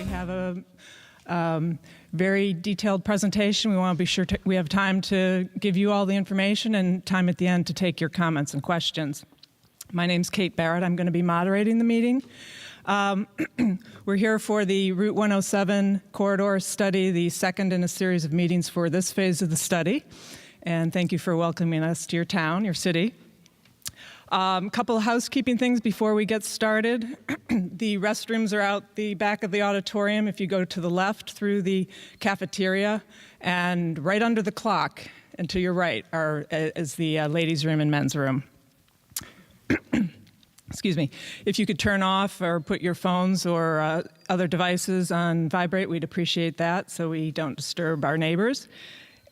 We have a very detailed presentation. We want to be sure we have time to give you all the information and time at the end to take your comments and questions. My name's Kate Barrett. I'm going to be moderating the meeting. We're here for the Route 107 corridor study, the second in a series of meetings for this phase of the study. And thank you for welcoming us to your town, your city. A couple of housekeeping things before we get started. The restrooms are out the back of the auditorium if you go to the left through the cafeteria, and right under the clock and to your right is the ladies' room and men's room. Excuse me. If you could turn off or put your phones or other devices on vibrate, we'd appreciate that so we don't disturb our neighbors.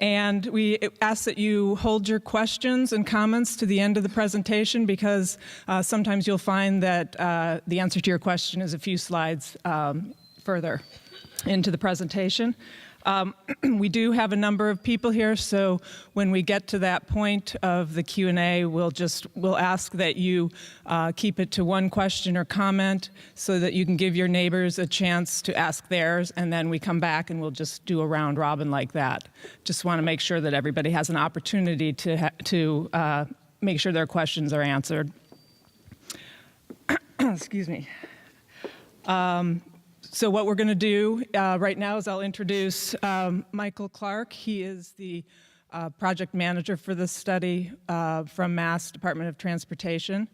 And we ask that you hold your questions and comments to the end of the presentation because sometimes you'll find that the answer to your question is a few slides further into the presentation. We do have a number of people here, so when we get to that point of the Q&A, we'll ask that you keep it to one question or comment so that you can give your neighbors a chance to ask theirs, and then we come back and we'll just do a round robin like that. Just want to make sure that everybody has an opportunity to make sure their questions are answered. Excuse me. So what we're going to do right now is I'll introduce Michael Clark. He is the project manager for this study from Mass Department of Transportation.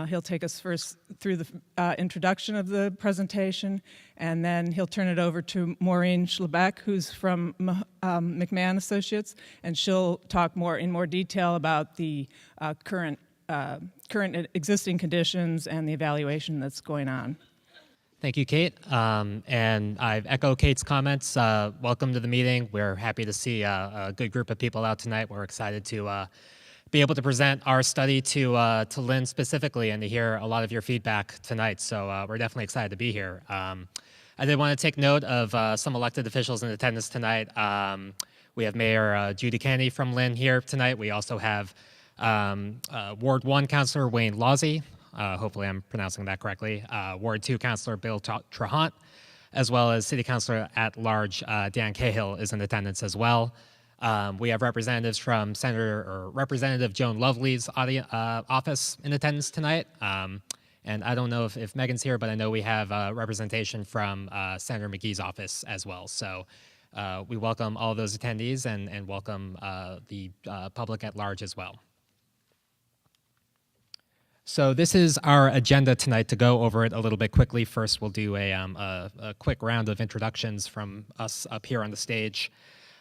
He'll take us first through the introduction of the presentation, and then he'll turn it over to Maureen Schlebeck, who's from McMahon Associates, and she'll talk in more detail about the current existing conditions and the evaluation that's going on. Thank you, Kate. And I echo Kate's comments. Welcome to the meeting. We're happy to see a good group of people out tonight. We're excited to be able to present our study to Lynn specifically and to hear a lot of your feedback tonight. So we're definitely excited to be here. I did want to take note of some elected officials in attendance tonight. We have Mayor Judy Kennedy from Lynn here tonight. We also have Ward 1 Councilor Wayne Lawsey. Hopefully I'm pronouncing that correctly, Ward 2 Councilor Bill Trahant, as well as City Councilor at Large Dan Cahill is in attendance as well. We have representatives from Representative Joan Lovely's office in attendance tonight. And I don't know if Megan's here, but I know we have representation from Senator McGee's office as well. So we welcome all of those attendees and welcome the public at large as well. So this is our agenda tonight. To go over it a little bit quickly, first we'll do a quick round of introductions from us up here on the stage.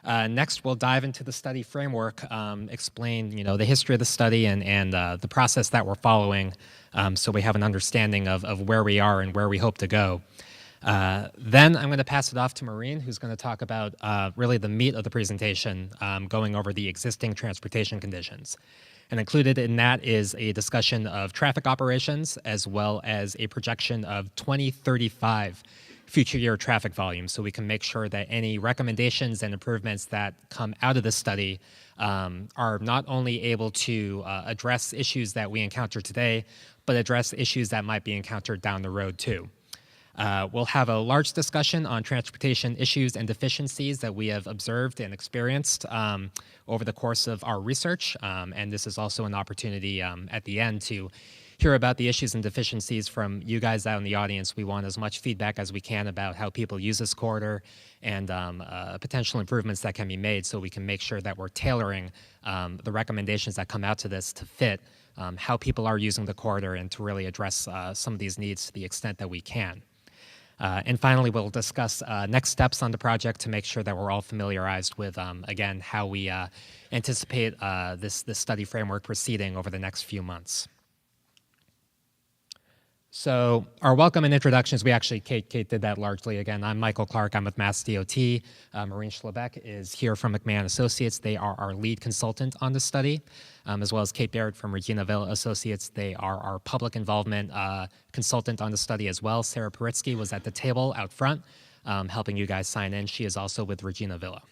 Next, we'll dive into the study framework, explain the history of the study and the process that we're following, so we have an understanding of where we are and where we hope to go. Then I'm going to pass it off to Maureen, who's going to talk about really the meat of the presentation, going over the existing transportation conditions. And included in that is a discussion of traffic operations as well as a projection of 2035 future year traffic volume, so we can make sure that any recommendations and improvements that come out of this study are not only able to address issues that we encounter today, but address issues that might be encountered down the road too. We'll have a large discussion on transportation issues and deficiencies that we have observed and experienced over the course of our research. And this is also an opportunity at the end to hear about the issues and deficiencies from you guys out in the audience. We want as much feedback as we can about how people use this corridor and potential improvements that can be made so we can make sure that we're tailoring the recommendations that come out to this to fit how people are using the corridor and to really address some of these needs to the extent that we can. And finally, we'll discuss next steps on the project to make sure that we're all familiarized with, again, how we anticipate this study framework proceeding over the next few months. So our welcome and introductions, Kate did that largely. Again, I'm Michael Clark. I'm with Mass DOT. Maureen Schlebeck is here from McMahon Associates. They are our lead consultant on the study, as well as Kate Barrett from Regina Villa Associates. They are our public involvement consultant on the study as well. Sarah Paritsky was at the table out front, helping you guys sign in. She is also with Regina Villa.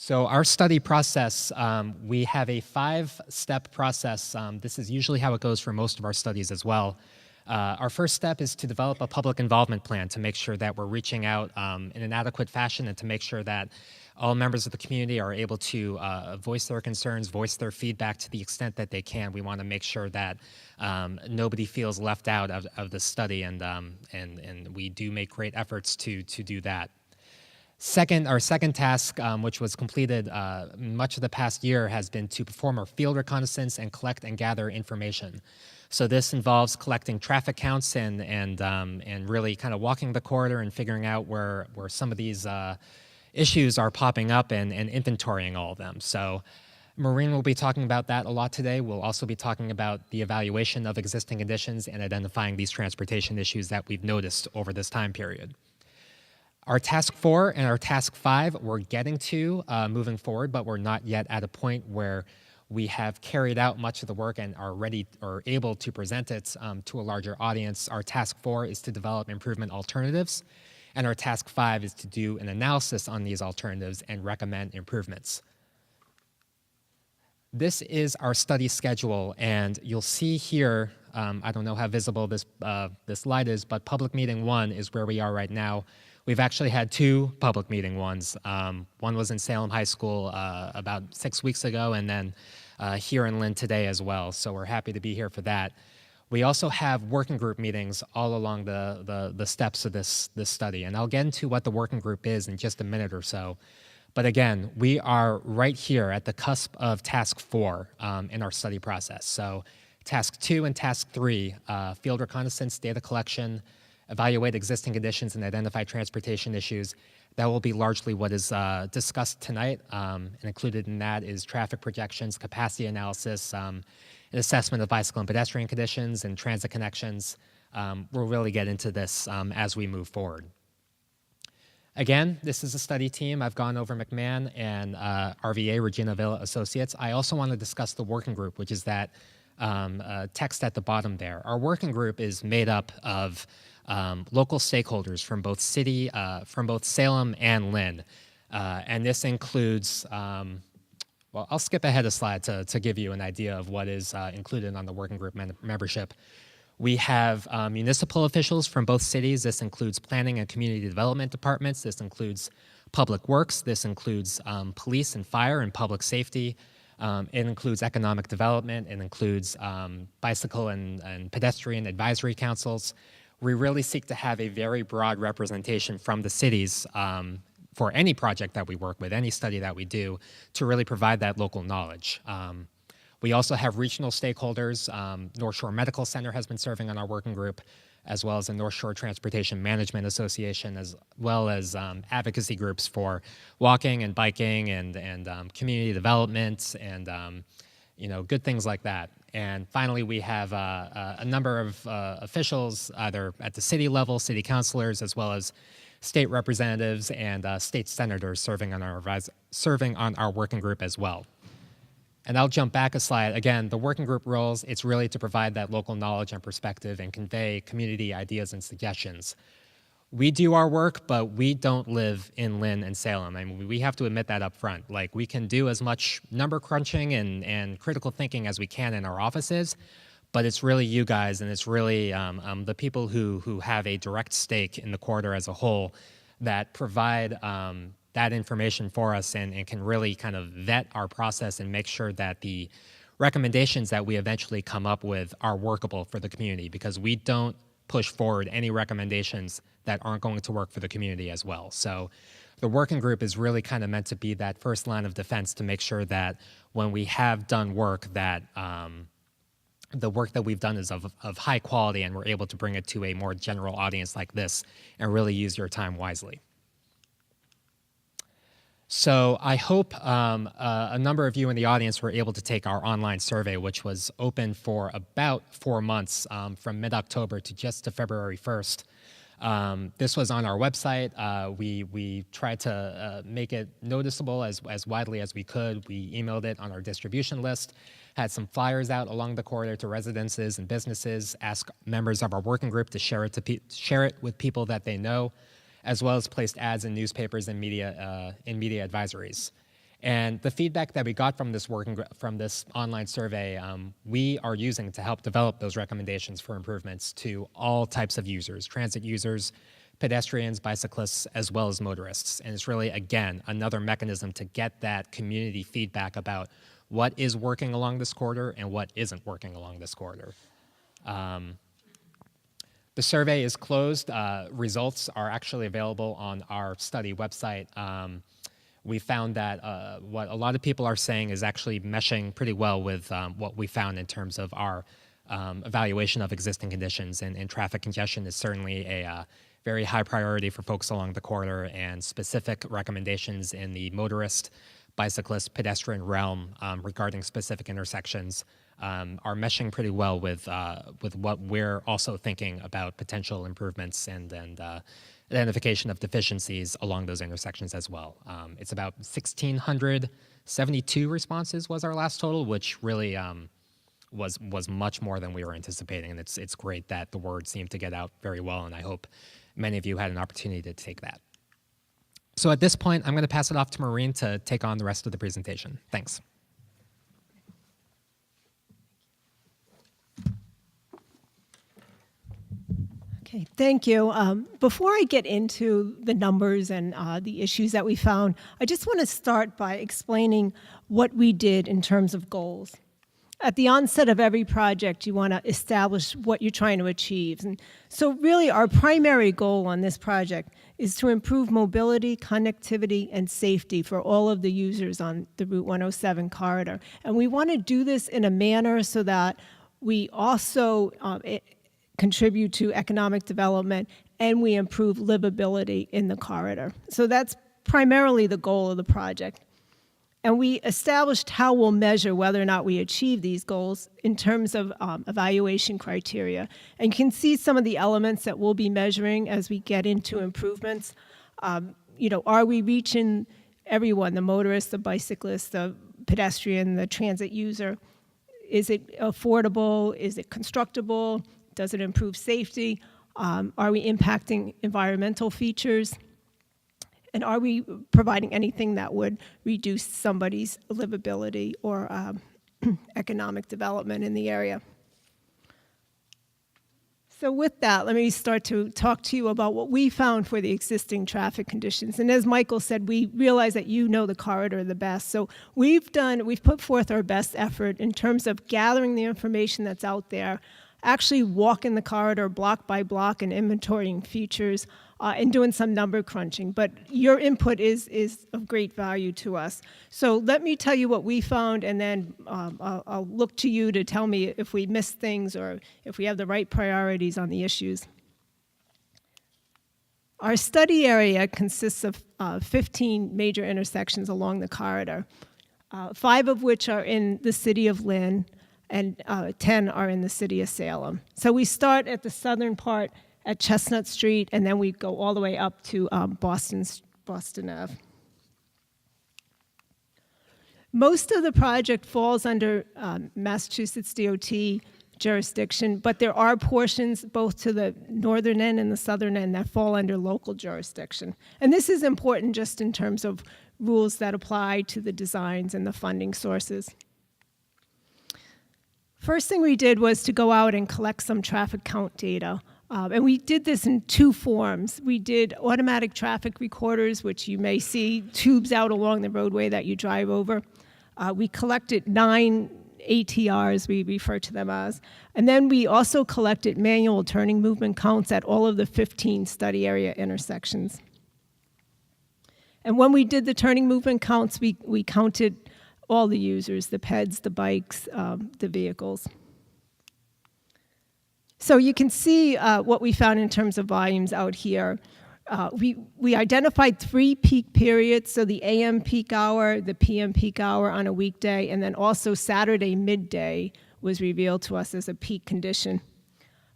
So our study process, we have a 5-step process. This is usually how it goes for most of our studies as well. Our first step is to develop a public involvement plan to make sure that we're reaching out in an adequate fashion and to make sure that all members of the community are able to voice their concerns, voice their feedback to the extent that they can. We want to make sure that nobody feels left out of the study, and we do make great efforts to do that. Our second task, which was completed much of the past year, has been to perform our field reconnaissance and collect and gather information. So this involves collecting traffic counts and really kind of walking the corridor and figuring out where some of these issues are popping up and inventorying all of them. So Maureen will be talking about that a lot today. We'll also be talking about the evaluation of existing conditions and identifying these transportation issues that we've noticed over this time period. Our task 4 and our task 5 we're getting to moving forward, but we're not yet at a point where we have carried out much of the work and are ready or able to present it to a larger audience. Our task 4 is to develop improvement alternatives, and our task 5 is to do an analysis on these alternatives and recommend improvements. This is our study schedule, and you'll see here, I don't know how visible this slide is, but public meeting 1 is where we are right now. We've actually had 2 public meeting ones. One was in Salem High School about 6 weeks ago, and then here in Lynn today as well. So we're happy to be here for that. We also have working group meetings all along the steps of this study, and I'll get into what the working group is in just a minute or so. But again, we are right here at the cusp of task 4 in our study process. So task 2 and task 3, field reconnaissance, data collection, evaluate existing conditions and identify transportation issues. That will be largely what is discussed tonight, and included in that is traffic projections, capacity analysis, an assessment of bicycle and pedestrian conditions and transit connections. We'll really get into this as we move forward. Again, this is a study team. I've gone over McMahon and RVA, Regina Villa Associates. I also want to discuss the working group, which is that text at the bottom there. Our working group is made up of local stakeholders from both Salem and Lynn. And this includes, well, I'll skip ahead a slide to give you an idea of what is included on the working group membership. We have municipal officials from both cities. This includes planning and community development departments. This includes public works. This includes police and fire and public safety. It includes economic development. It includes bicycle and pedestrian advisory councils. We really seek to have a very broad representation from the cities for any project that we work with, any study that we do, to really provide that local knowledge. We also have regional stakeholders. North Shore Medical Center has been serving on our working group, as well as the North Shore Transportation Management Association, as well as advocacy groups for walking and biking and community development and good things like that. And finally, we have a number of officials, either at the city level, city councilors, as well as state representatives and state senators serving on our working group as well. And I'll jump back a slide. Again, the working group roles, it's really to provide that local knowledge and perspective and convey community ideas and suggestions. We do our work, but we don't live in Lynn and Salem. I mean, we have to admit that up front. Like, we can do as much number crunching and critical thinking as we can in our offices, but it's really you guys, and it's really the people who have a direct stake in the corridor as a whole that provide that information for us and can really kind of vet our process and make sure that the recommendations that we eventually come up with are workable for the community, because we don't push forward any recommendations that aren't going to work for the community as well. So the working group is really kind of meant to be that first line of defense to make sure that when we have done work, that the work that we've done is of high quality and we're able to bring it to a more general audience like this and really use your time wisely. So I hope a number of you in the audience were able to take our online survey, which was open for about 4 months, from mid-October to February 1st. This was on our website. We tried to make it noticeable as widely as we could. We emailed it on our distribution list, had some flyers out along the corridor to residences and businesses, asked members of our working group to share it with people that they know, as well as placed ads in newspapers and media advisories. And the feedback that we got from this from this online survey, we are using to help develop those recommendations for improvements to all types of users, transit users, pedestrians, bicyclists, as well as motorists. And it's really, again, another mechanism to get that community feedback about what is working along this corridor and what isn't working along this corridor. The survey is closed. Results are actually available on our study website. We found that what a lot of people are saying is actually meshing pretty well with what we found in terms of our evaluation of existing conditions, and traffic congestion is certainly a very high priority for folks along the corridor, and specific recommendations in the motorist, bicyclist, pedestrian realm regarding specific intersections are meshing pretty well with what we're also thinking about potential improvements and identification of deficiencies along those intersections as well. It's about 1,672 responses was our last total, which really was much more than we were anticipating, and it's great that the word seemed to get out very well, and I hope many of you had an opportunity to take that. So at this point, I'm going to pass it off to Maureen to take on the rest of the presentation. Thanks. Okay, thank you. Before I get into the numbers and the issues that we found, I just want to start by explaining what we did in terms of goals. At the onset of every project, you want to establish what you're trying to achieve. And so really our primary goal on this project is to improve mobility, connectivity, and safety for all of the users on the Route 107 corridor. And we want to do this in a manner so that we also contribute to economic development and we improve livability in the corridor. So that's primarily the goal of the project. And we established how we'll measure whether or not we achieve these goals in terms of evaluation criteria. And you can see some of the elements that we'll be measuring as we get into improvements. Are we reaching everyone, the motorist, the bicyclist, the pedestrian, the transit user? Is it affordable? Is it constructible? Does it improve safety? Are we impacting environmental features? And are we providing anything that would reduce somebody's livability or economic development in the area? So with that, let me start to talk to you about what we found for the existing traffic conditions. And as Michael said, we realize that you know the corridor the best. So we've put forth our best effort in terms of gathering the information that's out there, actually walking the corridor block by block and inventorying features, and doing some number crunching. But your input is of great value to us. So let me tell you what we found, and then I'll look to you to tell me if we missed things or if we have the right priorities on the issues. Our study area consists of 15 major intersections along the corridor, 5 of which are in the city of Lynn, and 10 are in the city of Salem. So we start at the southern part at Chestnut Street, and then we go all the way up to Boston Ave. Most of the project falls under Massachusetts DOT jurisdiction, but there are portions both to the northern end and the southern end that fall under local jurisdiction. And this is important just in terms of rules that apply to the designs and the funding sources. First thing we did was to go out and collect some traffic count data. And we did this in 2 forms. We did automatic traffic recorders, which you may see tubes out along the roadway that you drive over. We collected 9 ATRs, we refer to them as. And then we also collected manual turning movement counts at all of the 15 study area intersections. And when we did the turning movement counts, we counted all the users, the peds, the bikes, the vehicles. So you can see what we found in terms of volumes out here. We identified 3 peak periods, so the AM peak hour, the PM peak hour on a weekday, and then also Saturday midday was revealed to us as a peak condition.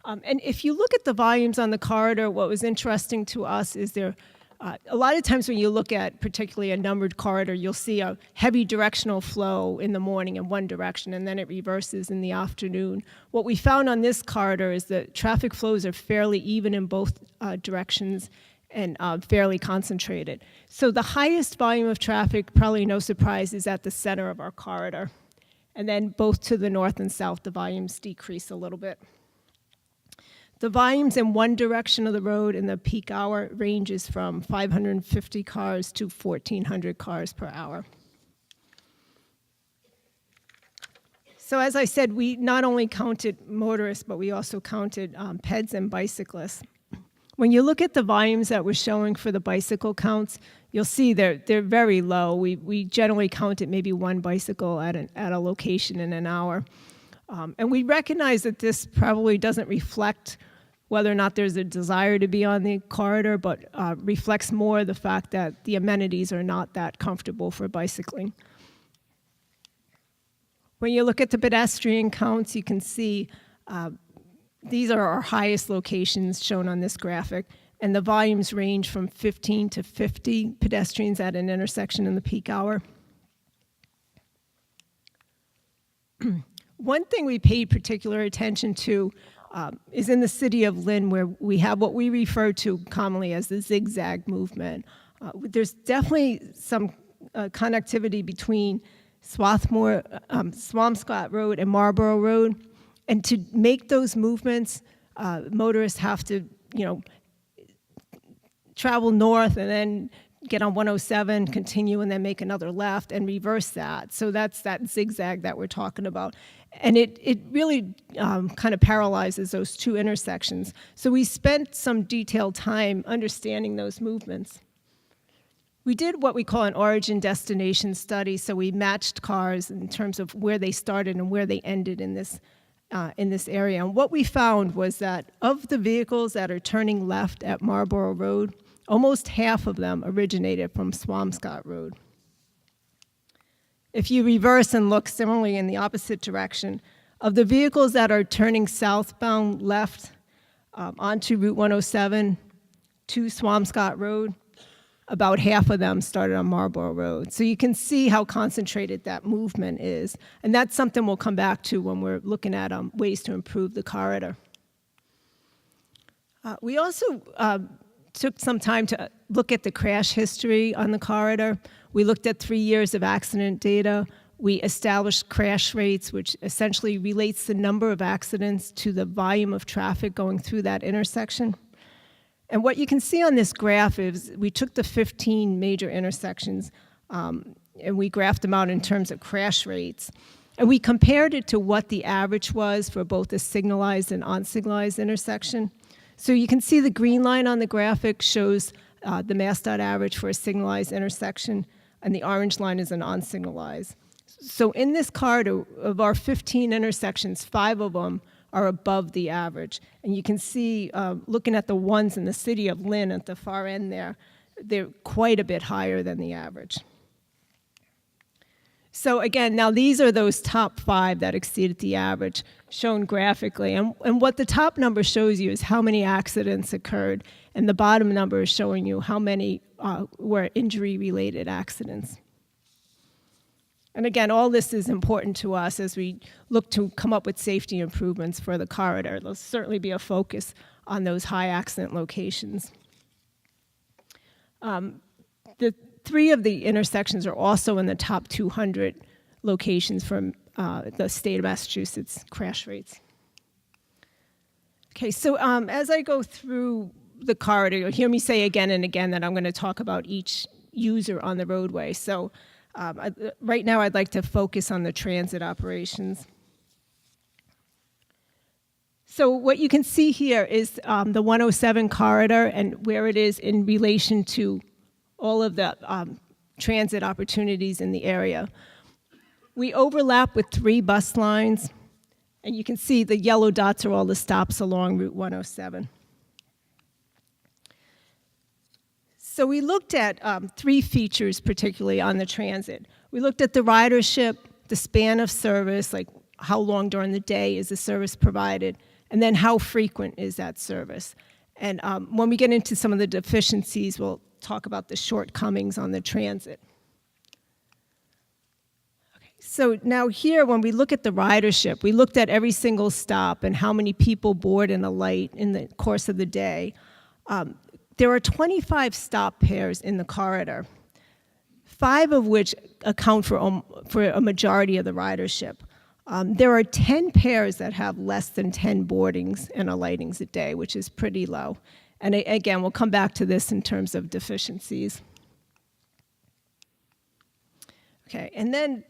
And if you look at the volumes on the corridor, what was interesting to us is a lot of times when you look at particularly a numbered corridor, you'll see a heavy directional flow in the morning in one direction, and then it reverses in the afternoon. What we found on this corridor is that traffic flows are fairly even in both directions, and fairly concentrated. So the highest volume of traffic, probably no surprise, is at the center of our corridor. And then both to the north and south, the volumes decrease a little bit. The volumes in one direction of the road in the peak hour ranges from 550 cars to 1,400 cars per hour. So as I said, we not only counted motorists, but we also counted peds and bicyclists. When you look at the volumes that we're showing for the bicycle counts, you'll see they're very low. We generally count at maybe one bicycle at a location in an hour. And we recognize that this probably doesn't reflect whether or not there's a desire to be on the corridor, but reflects more the fact that the amenities are not that comfortable for bicycling. When you look at the pedestrian counts, you can see these are our highest locations shown on this graphic, and the volumes range from 15 to 50 pedestrians at an intersection in the peak hour. One thing we paid particular attention to is in the city of Lynn, where we have what we refer to commonly as the zigzag movement. There's definitely some connectivity between Swampscott Road and Marlborough Road. And to make those movements, motorists have to, travel north and then get on 107, continue, and then make another left and reverse that. So that's that zigzag that we're talking about. And it really kind of paralyzes those two intersections. So we spent some detailed time understanding those movements. We did what we call an origin-destination study, so we matched cars in terms of where they started and where they ended in this area. And what we found was that of the vehicles that are turning left at Marlborough Road, almost half of them originated from Swampscott Road. If you reverse and look similarly in the opposite direction, of the vehicles that are turning southbound left onto Route 107 to Swampscott Road, about half of them started on Marlborough Road. So you can see how concentrated that movement is. And that's something we'll come back to when we're looking at ways to improve the corridor. We also took some time to look at the crash history on the corridor. We looked at 3 years of accident data. We established crash rates, which essentially relates the number of accidents to the volume of traffic going through that intersection. And what you can see on this graph is we took the 15 major intersections and we graphed them out in terms of crash rates. And we compared it to what the average was for both a signalized and unsignalized intersection. So you can see the green line on the graphic shows the MassDOT average for a signalized intersection, and the orange line is an unsignalized. So in this corridor, of our 15 intersections, 5 of them are above the average. And you can see, looking at the ones in the city of Lynn at the far end there, they're quite a bit higher than the average. So again, now these are those top 5 that exceeded the average, shown graphically. And what the top number shows you is how many accidents occurred, and the bottom number is showing you how many were injury-related accidents. And again, all this is important to us as we look to come up with safety improvements for the corridor. There'll certainly be a focus on those high accident locations. The 3 of the intersections are also in the top 200 locations from the state of Massachusetts crash rates. Okay, so as I go through the corridor, you'll hear me say again and again that I'm going to talk about each user on the roadway. So right now I'd like to focus on the transit operations. So what you can see here is the 107 corridor and where it is in relation to all of the transit opportunities in the area. We overlap with 3 bus lines, and you can see the yellow dots are all the stops along Route 107. So we looked at 3 features particularly on the transit. We looked at the ridership, the span of service, like how long during the day is the service provided, and then how frequent is that service. And when we get into some of the deficiencies, we'll talk about the shortcomings on the transit. Okay, so now here, when we look at the ridership, we looked at every single stop and how many people board in a light in the course of the day. There are 25 stop pairs in the corridor, 5 of which account for a majority of the ridership. There are 10 pairs that have less than 10 boardings and alightings a day, which is pretty low. And again, we'll come back to this in terms of deficiencies. Okay, and then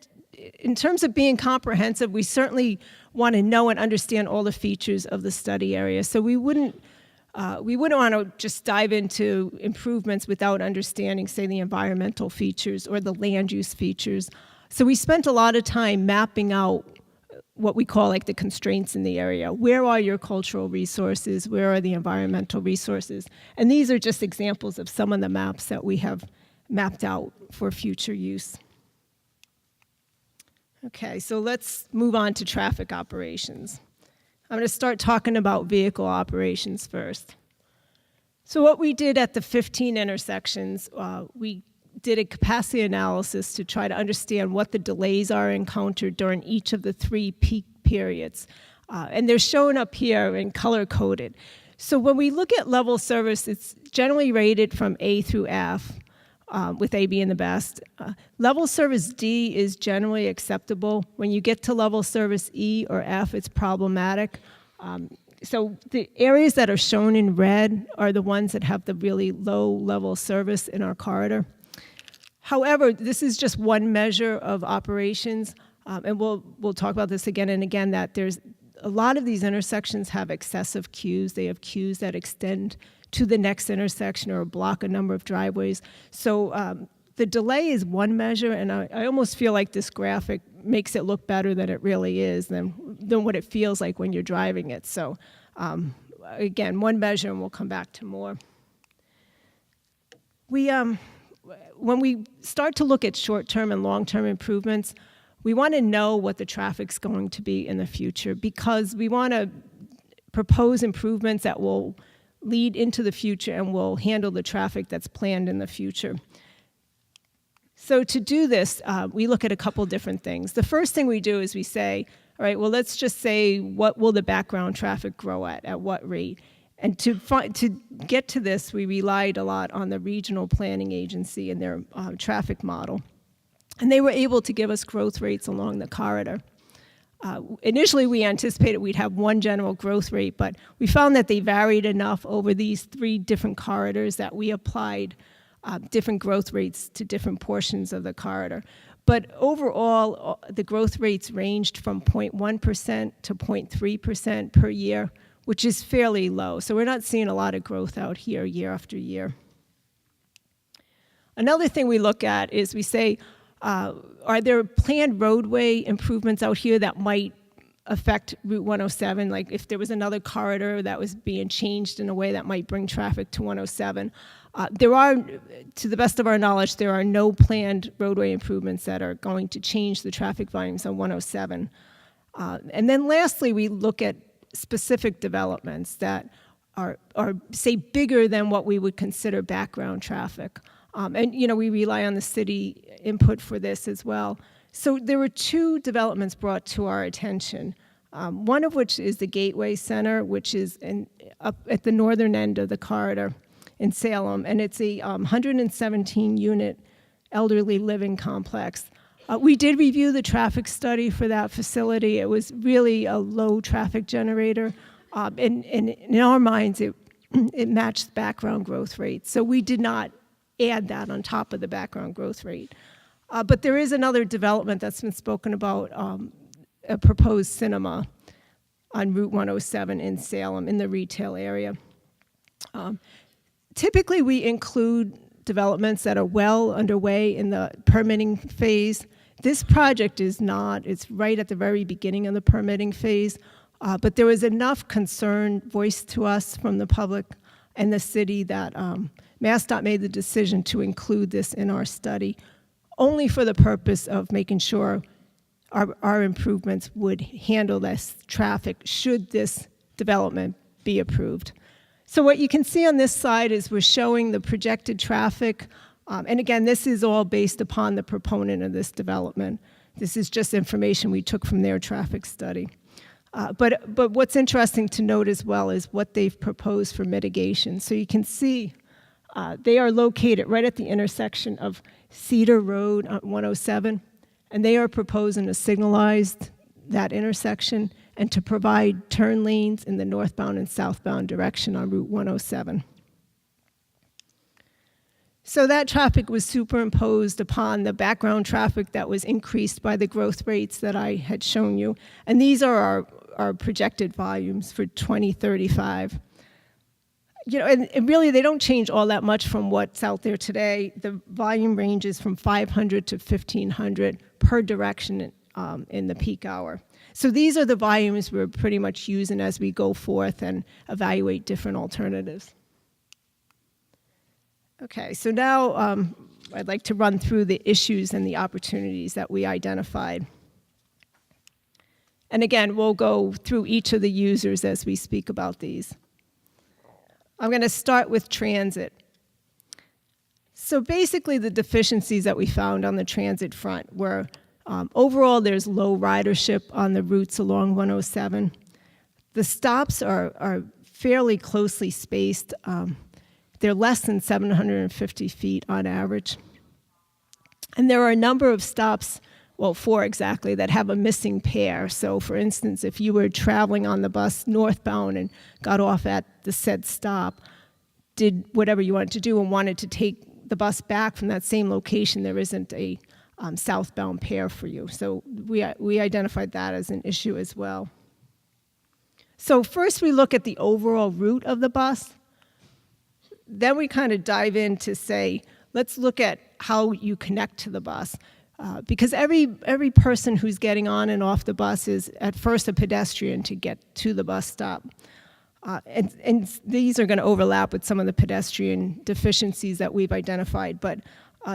in terms of being comprehensive, we certainly want to know and understand all the features of the study area. So we wouldn't want to just dive into improvements without understanding, say, the environmental features or the land use features. So we spent a lot of time mapping out what we call like the constraints in the area. Where are your cultural resources? Where are the environmental resources? And these are just examples of some of the maps that we have mapped out for future use. Okay, so let's move on to traffic operations. I'm going to start talking about vehicle operations first. So what we did at the 15 intersections, we did a capacity analysis to try to understand what the delays are encountered during each of the 3 peak periods. And they're shown up here and color-coded. So when we look at level service, it's generally rated from A through F, with A being the best. Level service D is generally acceptable. When you get to level service E or F, it's problematic. So the areas that are shown in red are the ones that have the really low level service in our corridor. However, this is just one measure of operations, and we'll talk about this again and again, that there's a lot of these intersections have excessive queues. They have queues that extend to the next intersection or block a number of driveways. So the delay is one measure, and I almost feel like this graphic makes it look better than it really is, than what it feels like when you're driving it. So again, one measure, and we'll come back to more. When we start to look at short-term and long-term improvements, we want to know what the traffic's going to be in the future, because we want to propose improvements that will lead into the future and will handle the traffic that's planned in the future. So to do this, we look at a couple different things. The first thing we do is we say, all right, well, let's just say, what will the background traffic grow at what rate? And to get to this, we relied a lot on the regional planning agency and their traffic model. And they were able to give us growth rates along the corridor. Initially, we anticipated we'd have one general growth rate, but we found that they varied enough over these 3 different corridors that we applied different growth rates to different portions of the corridor. But overall, the growth rates ranged from 0.1% to 0.3% per year, which is fairly low. So we're not seeing a lot of growth out here year after year. Another thing we look at is we say, are there planned roadway improvements out here that might affect Route 107? Like if there was another corridor that was being changed in a way that might bring traffic to 107. There are, to the best of our knowledge, there are no planned roadway improvements that are going to change the traffic volumes on 107. And then lastly, we look at specific developments that are say, bigger than what we would consider background traffic. And we rely on the city input for this as well. So there were 2 developments brought to our attention, one of which is the Gateway Center, which is up at the northern end of the corridor in Salem, and it's a 117-unit elderly living complex. We did review the traffic study for that facility. It was really a low traffic generator, and in our minds, it matched background growth rates. So we did not add that on top of the background growth rate. But there is another development that's been spoken about, a proposed cinema on Route 107 in Salem in the retail area. Typically, we include developments that are well underway in the permitting phase. This project is not. It's right at the very beginning of the permitting phase. But there was enough concern voiced to us from the public and the city that MassDOT made the decision to include this in our study, only for the purpose of making sure our improvements would handle this traffic should this development be approved. So what you can see on this slide is we're showing the projected traffic. And again, this is all based upon the proponent of this development. This is just information we took from their traffic study. But what's interesting to note as well is what they've proposed for mitigation. So you can see They are located right at the intersection of Cedar Road on 107, and they are proposing to signalize that intersection and to provide turn lanes in the northbound and southbound direction on Route 107. So that traffic was superimposed upon the background traffic that was increased by the growth rates that I had shown you. And these are our projected volumes for 2035. You know, and really they don't change all that much from what's out there today. The volume ranges from 500 to 1,500 per direction in the peak hour. So these are the volumes we're pretty much using as we go forth and evaluate different alternatives. Okay, so now I'd like to run through the issues and the opportunities that we identified. And again, we'll go through each of the users as we speak about these. I'm going to start with transit. So basically the deficiencies that we found on the transit front were overall there's low ridership on the routes along 107. The stops are fairly closely spaced. They're less than 750 feet on average. And there are a number of stops, well, 4 exactly, that have a missing pair. So for instance, if you were traveling on the bus northbound and got off at the said stop, did whatever you wanted to do and wanted to take the bus back from that same location, there isn't a southbound pair for you. So we identified that as an issue as well. So first we look at the overall route of the bus. Then we kind of dive in to say, let's look at how you connect to the bus. Because every person who's getting on and off the bus is at first a pedestrian to get to the bus stop. And these are going to overlap with some of the pedestrian deficiencies that we've identified. But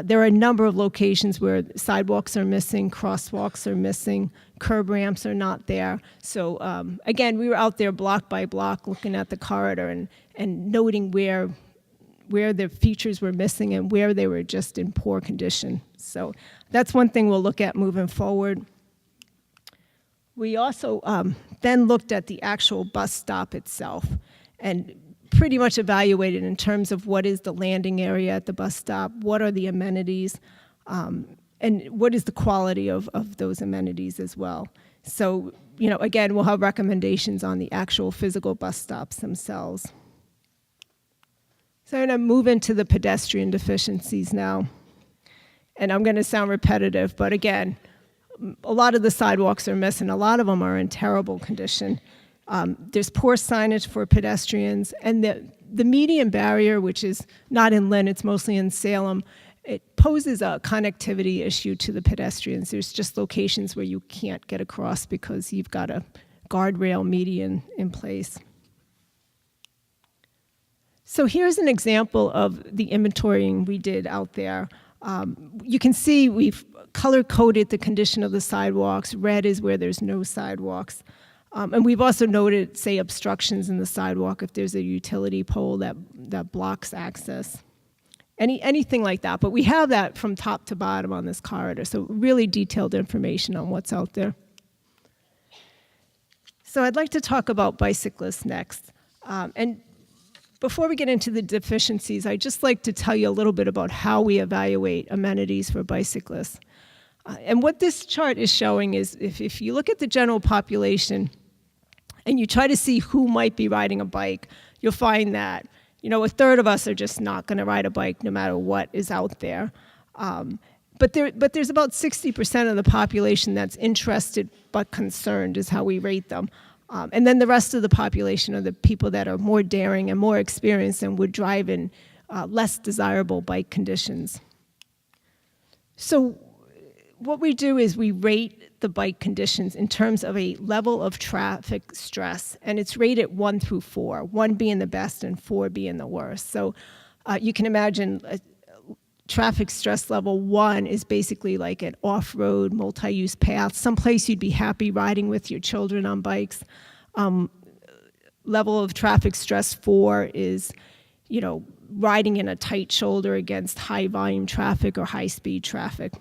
there are a number of locations where sidewalks are missing, crosswalks are missing, curb ramps are not there. So again, we were out there block by block looking at the corridor and noting where the features were missing and where they were just in poor condition. So that's one thing we'll look at moving forward. We also then looked at the actual bus stop itself and pretty much evaluated in terms of what is the landing area at the bus stop, what are the amenities, and what is the quality of those amenities as well. So, you know, again, we'll have recommendations on the actual physical bus stops themselves. So I'm going to move into the pedestrian deficiencies now. And I'm going to sound repetitive, but again, a lot of the sidewalks are missing. A lot of them are in terrible condition. There's poor signage for pedestrians, and the median barrier, which is not in Lynn, it's mostly in Salem, it poses a connectivity issue to the pedestrians. There's just locations where you can't get across because you've got a guardrail median in place. So here's an example of the inventorying we did out there. You can see we've color-coded the condition of the sidewalks. Red is where there's no sidewalks. And we've also noted, say, obstructions in the sidewalk if there's a utility pole that blocks access. Anything like that. But we have that from top to bottom on this corridor, so really detailed information on what's out there. So I'd like to talk about bicyclists next. And before we get into the deficiencies, I'd just like to tell you a little bit about how we evaluate amenities for bicyclists. And what this chart is showing is if you look at the general population and you try to see who might be riding a bike, you'll find that, you know, a third of us are just not going to ride a bike no matter what is out there. But there's about 60% of the population that's interested but concerned is how we rate them. And then the rest of the population are the people that are more daring and more experienced and would drive in less desirable bike conditions. So what we do is we rate the bike conditions in terms of a level of traffic stress, and it's rated 1 through 4, 1 being the best and 4 being the worst. So you can imagine traffic stress level 1 is basically like an off-road, multi-use path, someplace you'd be happy riding with your children on bikes. Level of traffic stress 4 is, you know, riding in a tight shoulder against high volume traffic or high speed traffic.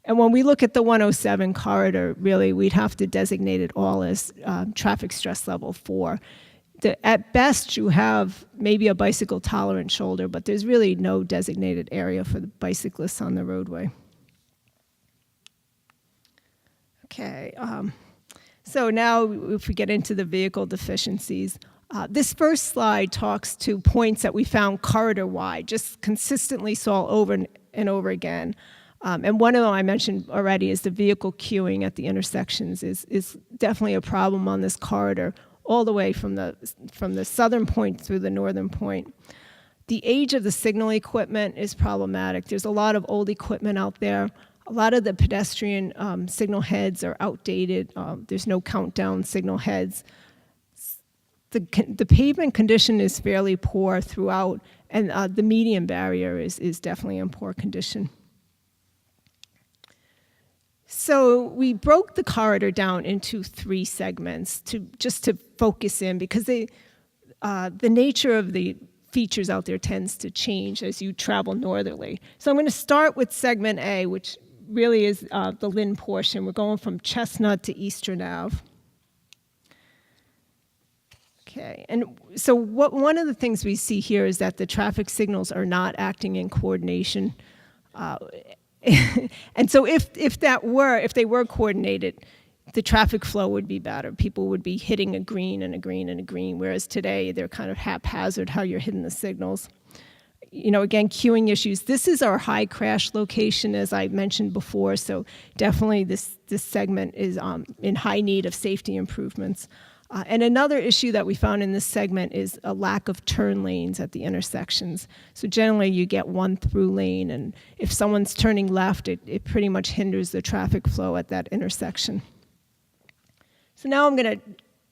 And when we look at the 107 corridor, really, we'd have to designate it all as traffic stress level 4. At best, you have maybe a bicycle-tolerant shoulder, but there's really no designated area for the bicyclists on the roadway. Okay, so now if we get into the vehicle deficiencies, this first slide talks to points that we found corridor-wide, just consistently saw over and over again. And one of them I mentioned already is the vehicle queuing at the intersections is definitely a problem on this corridor, all the way from the southern point through the northern point. The age of the signal equipment is problematic. There's a lot of old equipment out there. A lot of the pedestrian signal heads are outdated. There's no countdown signal heads. The pavement condition is fairly poor throughout, and the median barrier is definitely in poor condition. So we broke the corridor down into 3 segments just to focus in, because the nature of the features out there tends to change as you travel northerly. So I'm going to start with segment A, which really is the Lynn portion. We're going from Chestnut to Eastern Ave. Okay, and so one of the things we see here is that the traffic signals are not acting in coordination. And so if they were coordinated, the traffic flow would be better. People would be hitting a green and a green and a green, whereas today they're kind of haphazard how you're hitting the signals. You know, again, queuing issues. This is our high crash location, as I mentioned before, so definitely this segment is in high need of safety improvements. And another issue that we found in this segment is a lack of turn lanes at the intersections. So generally you get one through lane, and if someone's turning left, it pretty much hinders the traffic flow at that intersection. So now I'm going to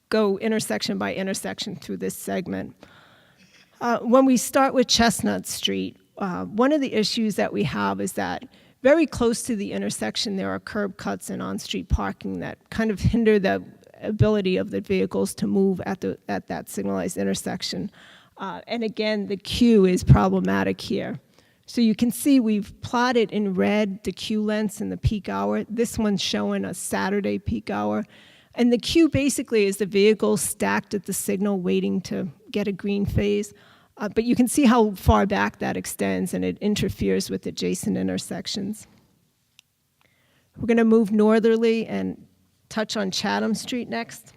go intersection by intersection through this segment. When we start with Chestnut Street, one of the issues that we have is that very close to the intersection there are curb cuts and on-street parking that kind of hinder the ability of the vehicles to move at that signalized intersection. And again, the queue is problematic here. So you can see we've plotted in red the queue lengths and the peak hour. This one's showing a Saturday peak hour. And the queue basically is the vehicles stacked at the signal waiting to get a green phase. But you can see how far back that extends, and it interferes with adjacent intersections. We're going to move northerly and touch on Chatham Street next.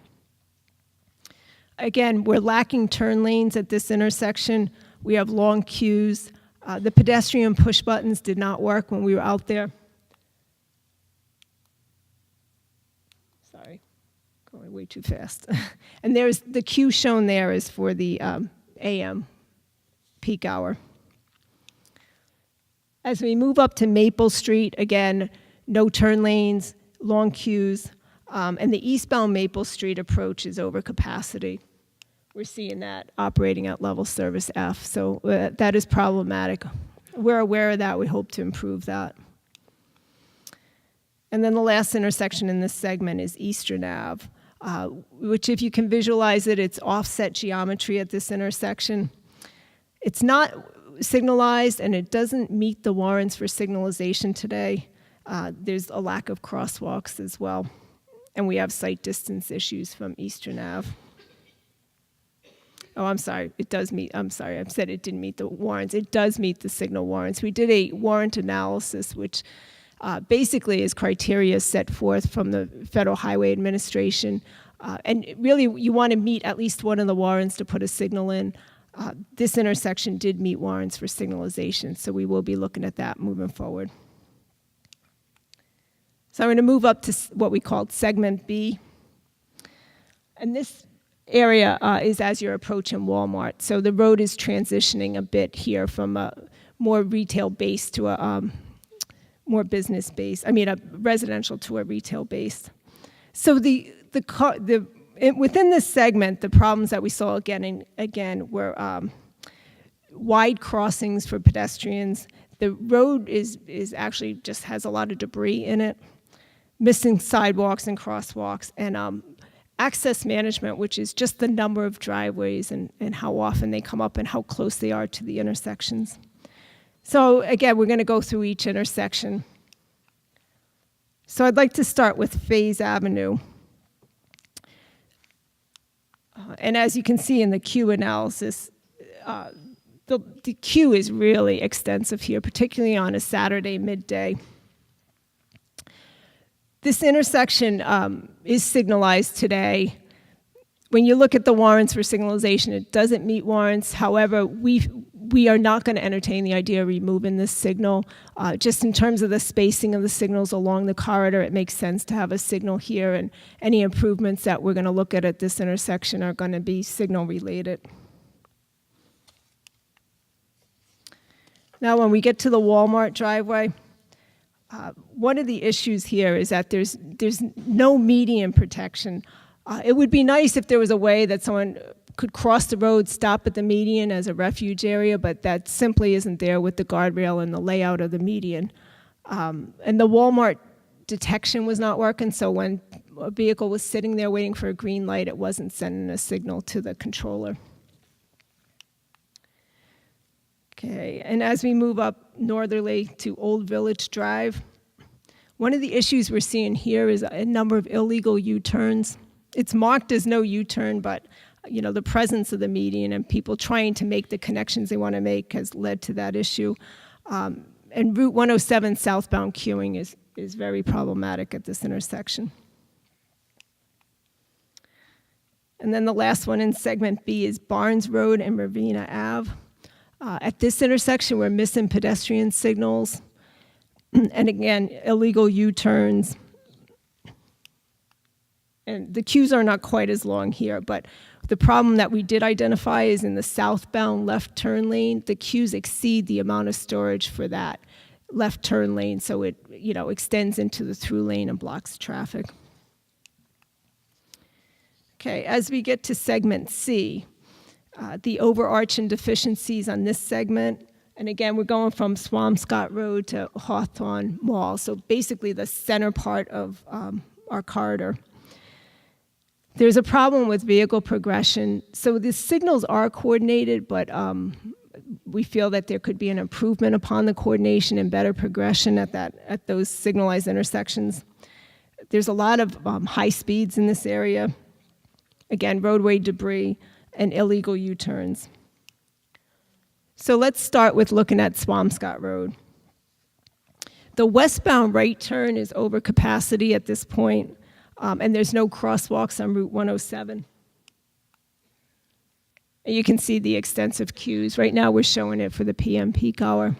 Again, we're lacking turn lanes at this intersection. We have long queues. The pedestrian push buttons did not work when we were out there. Sorry, going way too fast. And there's the queue shown there is for the AM peak hour. As we move up to Maple Street, again, no turn lanes, long queues. And the eastbound Maple Street approach is over capacity. We're seeing that operating at level service F, so that is problematic. We're aware of that. We hope to improve that. And then the last intersection in this segment is Eastern Ave, which if you can visualize it, it's offset geometry at this intersection. It's not signalized, and it doesn't meet the warrants for signalization today. There's a lack of crosswalks as well. And we have sight distance issues from Eastern Ave. Oh, I'm sorry, it does meet, I'm sorry, I said it didn't meet the warrants. It does meet the signal warrants. We did a warrant analysis, which basically is criteria set forth from the Federal Highway Administration. And really, you want to meet at least one of the warrants to put a signal in. This intersection did meet warrants for signalization, so we will be looking at that moving forward. So I'm going to move up to what we called segment B. And this area is as you're approaching Walmart. So the road is transitioning a bit here from a more retail base to a more business base. I mean, a residential to a retail base. So within this segment, the problems that we saw again and again were wide crossings for pedestrians. The road is actually just has a lot of debris in it. Missing sidewalks and crosswalks, and access management, which is just the number of driveways and how often they come up and how close they are to the intersections. So again, we're going to go through each intersection. So I'd like to start with Faze Avenue. And as you can see in the queue analysis, the queue is really extensive here, particularly on a Saturday midday. This intersection is signalized today. When you look at the warrants for signalization, it doesn't meet warrants. However, we are not going to entertain the idea of removing this signal. Just in terms of the spacing of the signals along the corridor, it makes sense to have a signal here, and any improvements that we're going to look at this intersection are going to be signal related. Now, when we get to the Walmart driveway, one of the issues here is that there's no median protection. It would be nice if there was a way that someone could cross the road, stop at the median as a refuge area, but that simply isn't there with the guardrail and the layout of the median. And the Walmart detection was not working, so when a vehicle was sitting there waiting for a green light, it wasn't sending a signal to the controller. Okay, and as we move up northerly to Old Village Drive, one of the issues we're seeing here is a number of illegal U-turns. It's marked as no U-turn, but the presence of the median and people trying to make the connections they want to make has led to that issue. And Route 107 southbound queuing is very problematic at this intersection. And then the last one in segment B is Barnes Road and Ravenna Ave. At this intersection, we're missing pedestrian signals, and again, illegal U-turns. And the queues are not quite as long here, but the problem that we did identify is in the southbound left turn lane, the queues exceed the amount of storage for that left turn lane, so it extends into the through lane and blocks traffic. Okay, as we get to segment C, the overarching deficiencies on this segment, and again, we're going from Swampscott Road to Hawthorne Mall, so basically the center part of our corridor. There's a problem with vehicle progression. So the signals are coordinated, but we feel that there could be an improvement upon the coordination and better progression at those signalized intersections. There's a lot of high speeds in this area. Again, roadway debris and illegal U-turns. So let's start with looking at Swampscott Road. The westbound right turn is over capacity at this point. And there's no crosswalks on Route 107. And you can see the extensive queues. Right now we're showing it for the PM peak hour.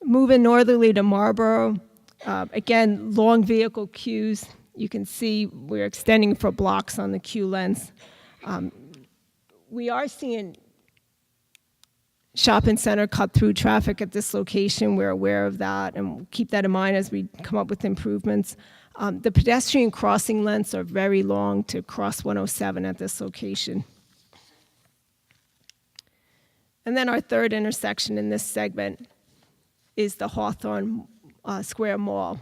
Moving northerly to Marlboro, again, long vehicle queues. You can see we're extending for blocks on the queue length. We are seeing shopping center cut through traffic at this location. We're aware of that, and we'll keep that in mind as we come up with improvements. The pedestrian crossing lengths are very long to cross 107 at this location. And then our third intersection in this segment is the Hawthorne Square Mall.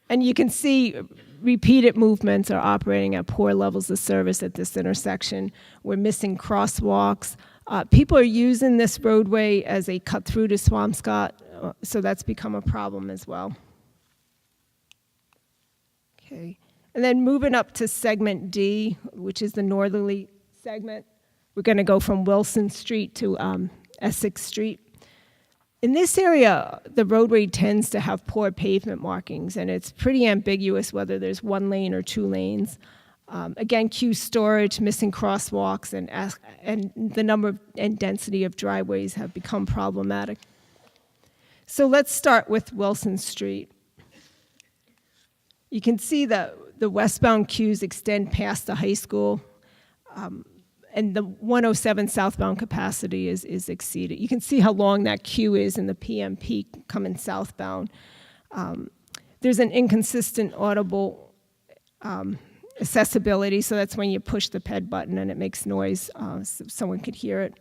And you can see repeated movements are operating at poor levels of service at this intersection. We're missing crosswalks. People are using this roadway as a cut through to Swampscott, so that's become a problem as well. Okay, and then moving up to segment D, which is the northerly segment, we're going to go from Wilson Street to Essex Street. In this area, the roadway tends to have poor pavement markings, and it's pretty ambiguous whether there's one lane or two lanes. Again, queue storage, missing crosswalks, and the number and density of driveways have become problematic. So let's start with Wilson Street. You can see the westbound queues extend past the high school, and the 107 southbound capacity is exceeded. You can see how long that queue is in the PM peak coming southbound. There's an inconsistent audible accessibility, so that's when you push the ped button and it makes noise so someone could hear it.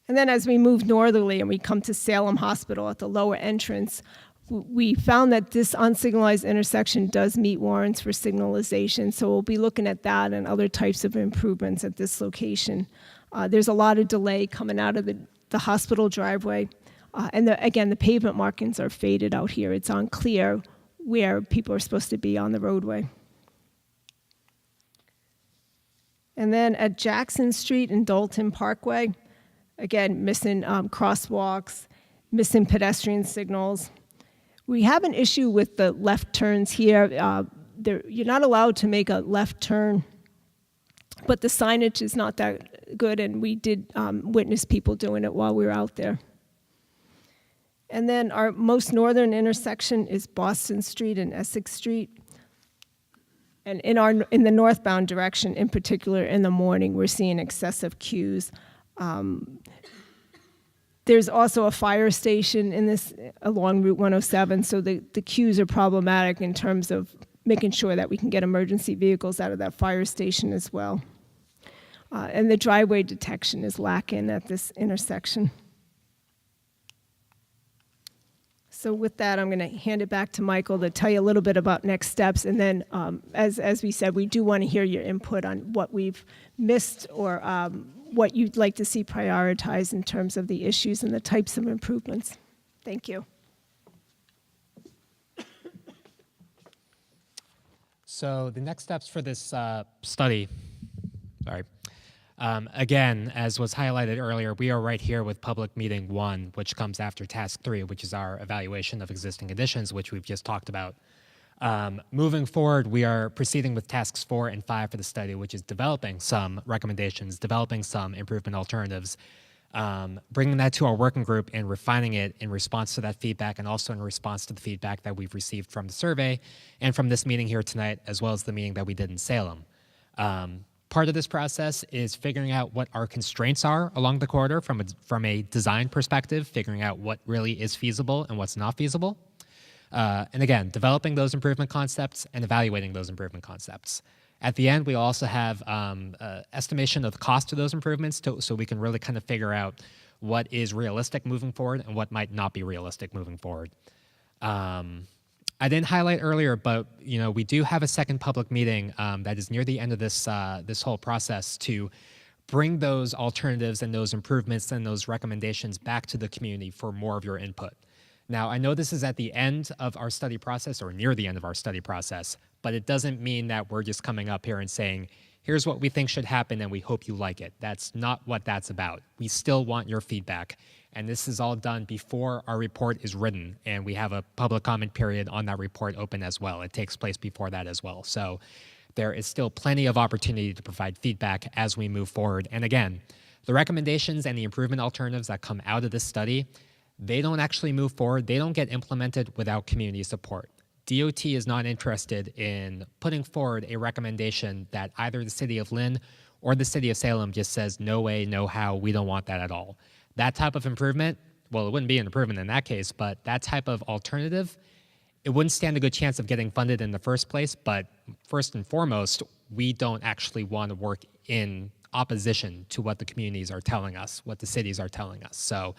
And then as we move northerly and we come to Salem Hospital at the lower entrance, we found that this unsignalized intersection does meet warrants for signalization, so we'll be looking at that and other types of improvements at this location. There's a lot of delay coming out of the hospital driveway, and again, the pavement markings are faded out here. It's unclear where people are supposed to be on the roadway. And then at Jackson Street and Dalton Parkway, again, missing crosswalks, missing pedestrian signals. We have an issue with the left turns here. You're not allowed to make a left turn, but the signage is not that good, and we did witness people doing it while we were out there. And then our most northern intersection is Boston Street and Essex Street. And in the northbound direction, in particular in the morning, we're seeing excessive queues. There's also a fire station along Route 107, so the queues are problematic in terms of making sure that we can get emergency vehicles out of that fire station as well. And the driveway detection is lacking at this intersection. So with that, I'm going to hand it back to Michael to tell you a little bit about next steps. And then, as we said, we do want to hear your input on what we've missed or what you'd like to see prioritized in terms of the issues and the types of improvements. Thank you. So the next steps for this study, again, as was highlighted earlier, we are right here with public meeting 1, which comes after task 3, which is our evaluation of existing conditions, which we've just talked about. Moving forward, we are proceeding with tasks 4 and 5 for the study, which is developing some recommendations, developing some improvement alternatives, bringing that to our working group and refining it in response to that feedback, and also in response to the feedback that we've received from the survey and from this meeting here tonight, as well as the meeting that we did in Salem. Part of this process is figuring out what our constraints are along the corridor from a design perspective, figuring out what really is feasible and what's not feasible. And again, developing those improvement concepts and evaluating those improvement concepts. At the end, we also have estimation of the cost of those improvements so we can really kind of figure out what is realistic moving forward and what might not be realistic moving forward. I didn't highlight earlier, but we do have a second public meeting that is near the end of this whole process to bring those alternatives and those improvements and those recommendations back to the community for more of your input. Now, I know this is at the end of our study process or near the end of our study process, but it doesn't mean that we're just coming up here and saying, here's what we think should happen and we hope you like it. That's not what that's about. We still want your feedback. And this is all done before our report is written, and we have a public comment period on that report open as well. It takes place before that as well. So there is still plenty of opportunity to provide feedback as we move forward. And again, the recommendations and the improvement alternatives that come out of this study, they don't actually move forward. They don't get implemented without community support. DOT is not interested in putting forward a recommendation that either the City of Lynn or the City of Salem just says, no way, no how, we don't want that at all. That type of improvement, well, it wouldn't be an improvement in that case, but that type of alternative, it wouldn't stand a good chance of getting funded in the first place. But first and foremost, we don't actually want to work in opposition to what the communities are telling us, what the cities are telling us. So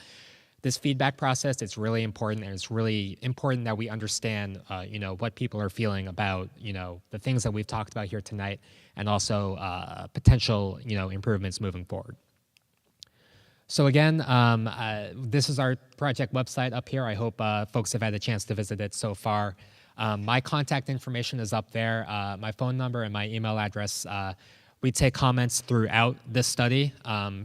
this feedback process, it's really important, and it's really important that we understand, what people are feeling about, the things that we've talked about here tonight, and also potential, improvements moving forward. So again, this is our project website up here. I hope folks have had a chance to visit it so far. My contact information is up there, my phone number and my email address. We take comments throughout this study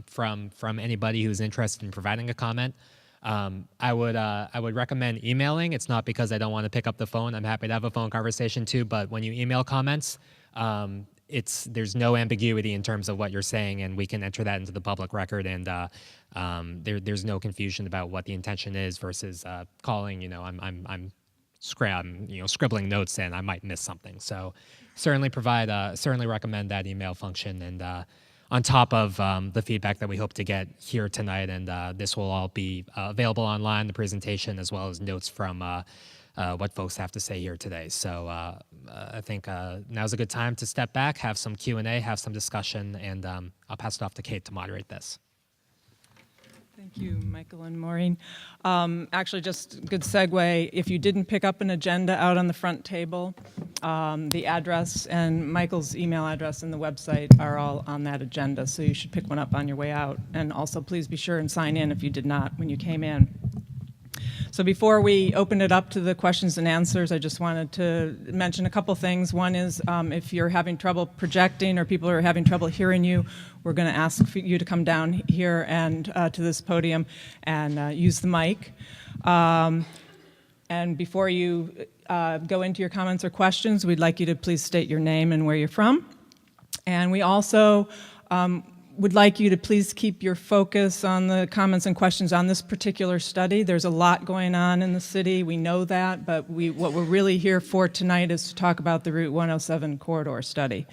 from anybody who's interested in providing a comment. I would recommend emailing. It's not because I don't want to pick up the phone. I'm happy to have a phone conversation too, but when you email comments, there's no ambiguity in terms of what you're saying, and we can enter that into the public record, and there's no confusion about what the intention is versus calling. I'm scribbling notes and I might miss something. So certainly recommend that email function, and on top of the feedback that we hope to get here tonight, and this will all be available online, the presentation, as well as notes from what folks have to say here today. So I think now's a good time to step back, have some Q&A, have some discussion, and I'll pass it off to Kate to moderate this. Thank you, Michael and Maureen. Actually, just a good segue. If you didn't pick up an agenda out on the front table, the address and Michael's email address and the website are all on that agenda, so you should pick one up on your way out. And also, please be sure and sign in if you did not when you came in. So So before we open it up to the questions and answers, I just wanted to mention a couple things. One is if you're having trouble projecting or people are having trouble hearing you, we're going to ask for you to come down here and to this podium and use the mic. And before you go into your comments or questions, we'd like you to please state your name and where you're from. And we also would like you to please keep your focus on the comments and questions on this particular study. There's a lot going on in the city, we know that, but what we're really here for tonight is to talk about the Route 107 corridor study.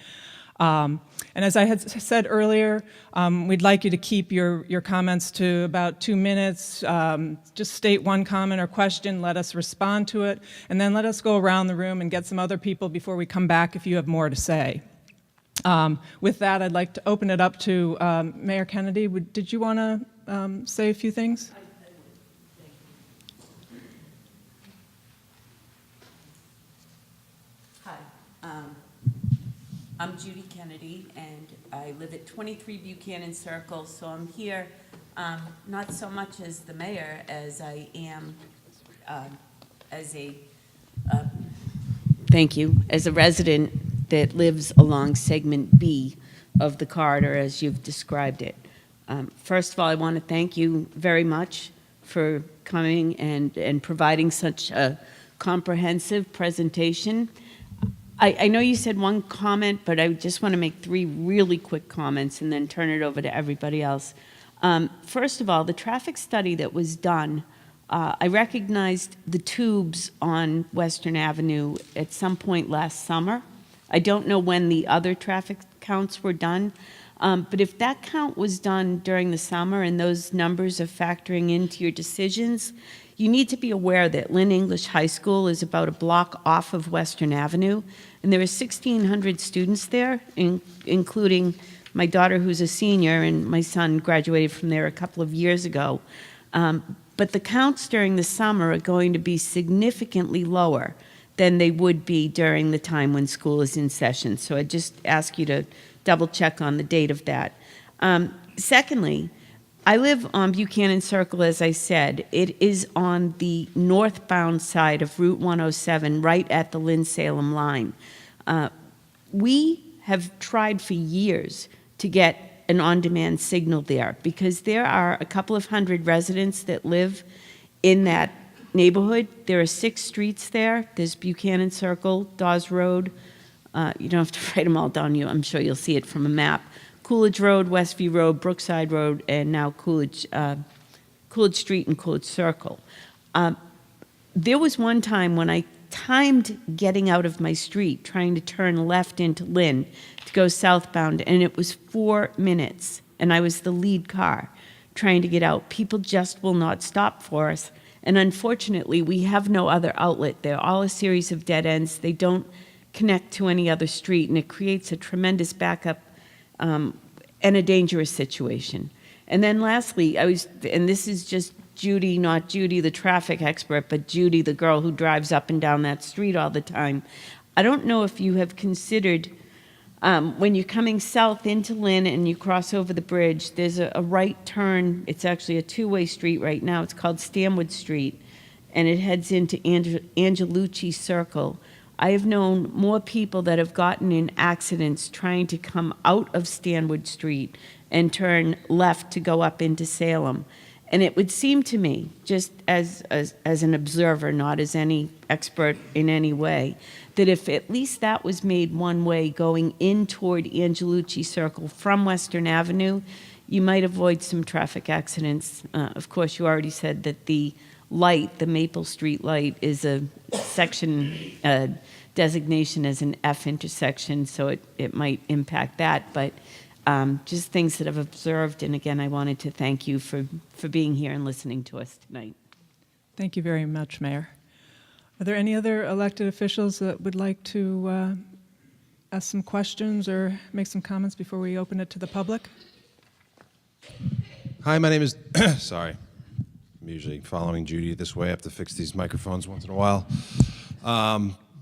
And as I had said earlier, we'd like you to keep your comments to about 2 minutes. Just state one comment or question, let us respond to it, and then let us go around the room and get some other people before we come back if you have more to say. With that, I'd like to open it up to Mayor Kennedy. Did you want to say a few things? Hi, I'm Judy Kennedy, and I live at 23 Buchanan Circle, so I'm here not so much as the mayor as I am as a resident that lives along segment B of the corridor as you've described it. First of all, I want to thank you very much for coming and providing such a comprehensive presentation. I know you said one comment, but I just want to make 3 really quick comments and then turn it over to everybody else. First of all, the traffic study that was done, I recognized the tubes on Western Avenue at some point last summer. I don't know when the other traffic counts were done, but if that count was done during the summer and those numbers are factoring into your decisions, you need to be aware that Lynn English High School is about a block off of Western Avenue, and there are 1,600 students there, including my daughter who's a senior, and my son graduated from there a couple of years ago. But the counts during the summer are going to be significantly lower than they would be during the time when school is in session. So I just ask you to double check on the date of that. Secondly, I live on Buchanan Circle, as I said. It is on the northbound side of Route 107, right at the Lynn-Salem line. We have tried for years to get an on-demand signal there because there are a couple of hundred residents that live in that neighborhood. There are 6 streets there. There's Buchanan Circle, Dawes Road. You don't have to write them all down. I'm sure you'll see it from a map. Coolidge Road, Westview Road, Brookside Road, and now Coolidge Street and Coolidge Circle. There was one time when I timed getting out of my street, trying to turn left into Lynn to go southbound, and it was 4 minutes, and I was the lead car trying to get out. People just will not stop for us. And unfortunately, we have no other outlet. They're all a series of dead ends. They don't connect to any other street, and it creates a tremendous backup and a dangerous situation. And then lastly, and this is just Judy, not Judy, the traffic expert, but Judy, the girl who drives up and down that street all the time. I don't know if you have considered, when you're coming south into Lynn and you cross over the bridge, there's a right turn. It's actually a 2-way street right now. It's called Stanwood Street, and it heads into Angelucci Circle. I have known more people that have gotten in accidents trying to come out of Stanwood Street and turn left to go up into Salem. And it would seem to me, just as an observer, not as any expert in any way, that if at least that was made one way going in toward Angelucci Circle from Western Avenue, you might avoid some traffic accidents. Of course, you already said that the light, the Maple Street light, is a section designation as an F intersection, so it might impact that. But just things that I've observed, and again, I wanted to thank you for being here and listening to us tonight. Thank you very much, Mayor. Are there any other elected officials that would like to ask some questions or make some comments before we open it to the public? Hi, my name is, sorry, I'm usually following Judy this way. I have to fix these microphones once in a while.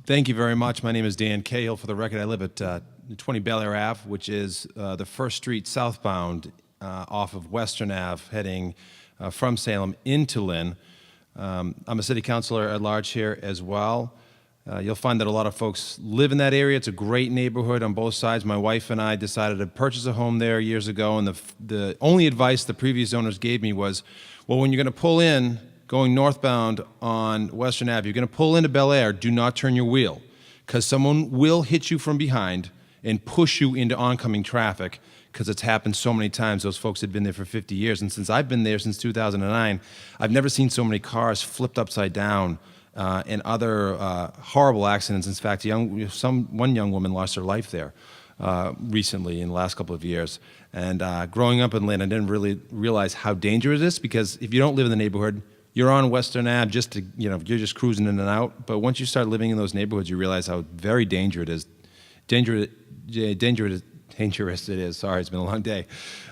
Thank you very much. My name is Dan Cahill. For the record, I live at 20 Bel Air Ave, which is the first street southbound off of Western Ave, heading from Salem into Lynn. I'm a city councilor at large here as well. You'll find that a lot of folks live in that area. It's a great neighborhood on both sides. My wife and I decided to purchase a home there years ago, and the only advice the previous owners gave me was, well, when you're going to pull in, going northbound on Western Ave, you're going to pull into Bel Air, do not turn your wheel, because someone will hit you from behind and push you into oncoming traffic, because it's happened so many times. Those folks had been there for 50 years, and since I've been there since 2009, I've never seen so many cars flipped upside down and other horrible accidents. In fact, one young woman lost her life there recently in the last couple of years. And growing up in Lynn, I didn't really realize how dangerous it is, because if you don't live in the neighborhood, you're on Western Ave you're just cruising in and out. But once you start living in those neighborhoods, you realize how very dangerous it is. Sorry, it's been a long day.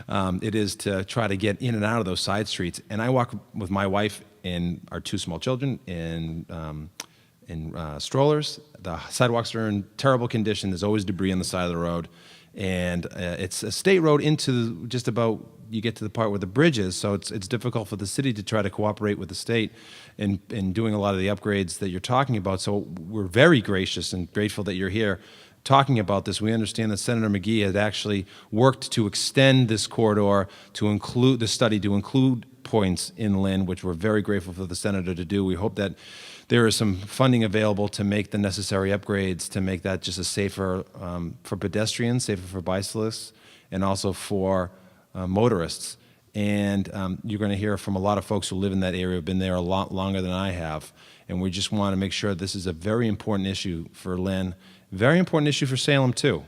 It is to try to get in and out of those side streets. And I walk with my wife and our 2 small children in strollers. The sidewalks are in terrible condition. There's always debris on the side of the road. And it's a state road into just about, you get to the part where the bridge is, so it's difficult for the city to try to cooperate with the state in doing a lot of the upgrades that you're talking about. So we're very gracious and grateful that you're here talking about this. We understand that Senator McGee had actually worked to extend this corridor to include the study, to include points in Lynn, which we're very grateful for the senator to do. We hope that there is some funding available to make the necessary upgrades to make that just a safer for pedestrians, safer for bicyclists, and also for motorists. And you're going to hear from a lot of folks who live in that area, have been there a lot longer than I have. And we just want to make sure this is a very important issue for Lynn, very important issue for Salem too,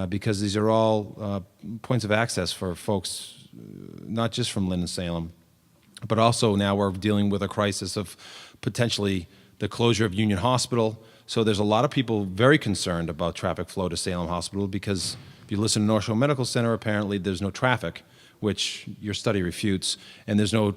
because these are all points of access for folks, not just from Lynn and Salem, but also now we're dealing with a crisis of potentially the closure of Union Hospital. So there's a lot of people very concerned about traffic flow to Salem Hospital, because if you listen to North Shore Medical Center, apparently there's no traffic, which your study refutes, and there's no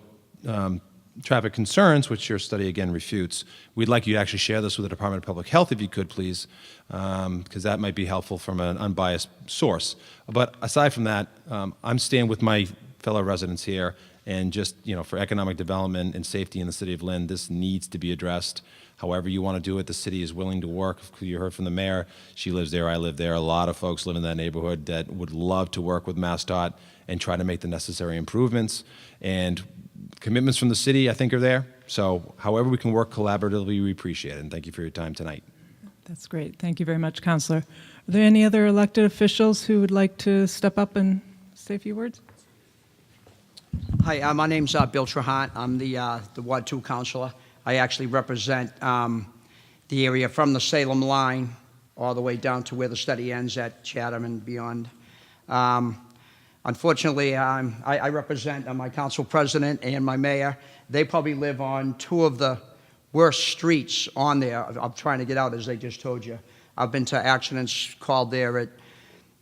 traffic concerns, which your study again refutes. We'd like you to actually share this with the Department of Public Health if you could, please, because that might be helpful from an unbiased source. But aside from that, I'm staying with my fellow residents here, and just, for economic development and safety in the city of Lynn, this needs to be addressed. However you want to do it, the city is willing to work. You heard from the mayor. She lives there. I live there. A lot of folks live in that neighborhood that would love to work with MassDOT and try to make the necessary improvements. And commitments from the city, I think, are there. So however we can work collaboratively, we appreciate it. And thank you for your time tonight. That's great. Thank you very much, Councilor. Are there any other elected officials who would like to step up and say a few words? Hi, my name's Bill Trahant. I'm the Ward 2 councilor. I actually represent the area from the Salem line all the way down to where the study ends at Chatham and beyond. Unfortunately, I represent my council president and my mayor. They probably live on 2 of the worst streets on there. I'm trying to get out, as they just told you. I've been to accidents called there at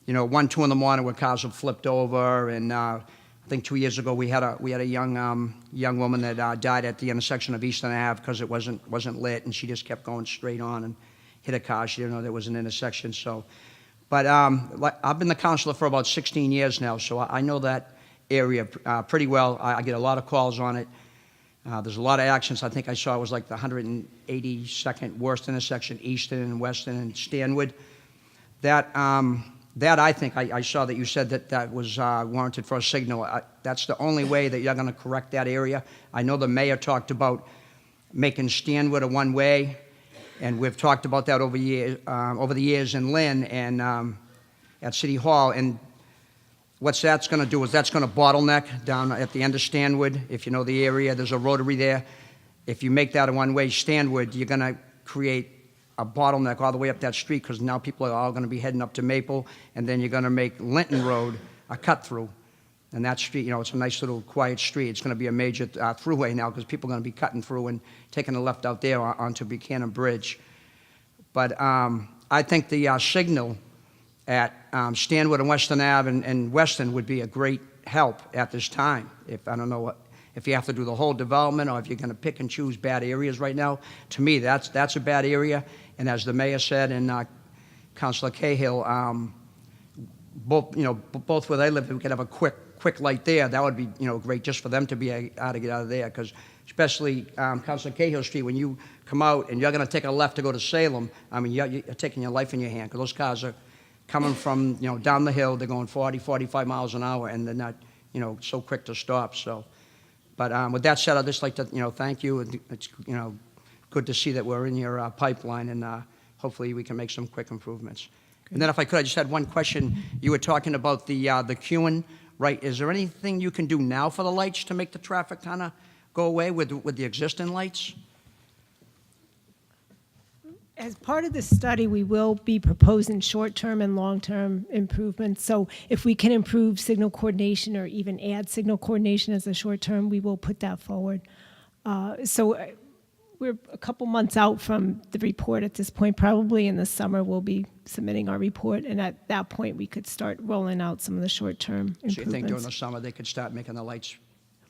1, 2 in the morning where cars have flipped over, and I think 2 years ago we had a young woman that died at the intersection of Eastern Ave because it wasn't lit, and she just kept going straight on and hit a car. She didn't know there was an intersection. So, but I've been the counselor for about 16 years now, so I know that area pretty well. I get a lot of calls on it. There's a lot of accidents. I think I saw it was like the 182nd worst intersection, Eastern and Western and Stanwood. That I think, I saw that you said that was warranted for a signal. That's the only way that you're going to correct that area. I know the mayor talked about making Stanwood a one-way, and we've talked about that over the years in Lynn and at City Hall. And what that's going to do is that's going to bottleneck down at the end of Stanwood. If you know the area, there's a rotary there. If you make that a one-way Stanwood, you're going to create a bottleneck all the way up that street, because now people are all going to be heading up to Maple, and then you're going to make Linton Road a cut-through. And that street, it's a nice little quiet street. It's going to be a major throughway now, because people are going to be cutting through and taking a left out there onto Buchanan Bridge. But I think the signal at Stanwood and Western Ave and Weston would be a great help at this time. If you have to do the whole development, or if you're going to pick and choose bad areas right now. To me, that's a bad area. And as the mayor said, and Councilor Cahill, both where they live, we could have a quick quick light there, that would be, great just for them to be able to get out of there, because especially Councilor Cahill Street, when you come out and you're going to take a left to go to Salem, I mean, you're taking your life in your hand, because those cars are coming from, down the hill, they're going 40, 45 miles an hour, and they're not, so quick to stop, so. But with that said, I'd just like to, thank you, and it's, good to see that we're in your pipeline, and hopefully we can make some quick improvements. And then if I could, I just had one question. You were talking about the queuing, right? Is there anything you can do now for the lights to make the traffic kind of go away with the existing lights? As part of this study, we will be proposing short-term and long-term improvements. So if we can improve signal coordination or even add signal coordination as a short-term, we will put that forward. We're a couple months out from the report at this point. Probably in the summer, we'll be submitting our report, and at that point, we could start rolling out some of the short-term improvements. So you think during the summer they could start making the lights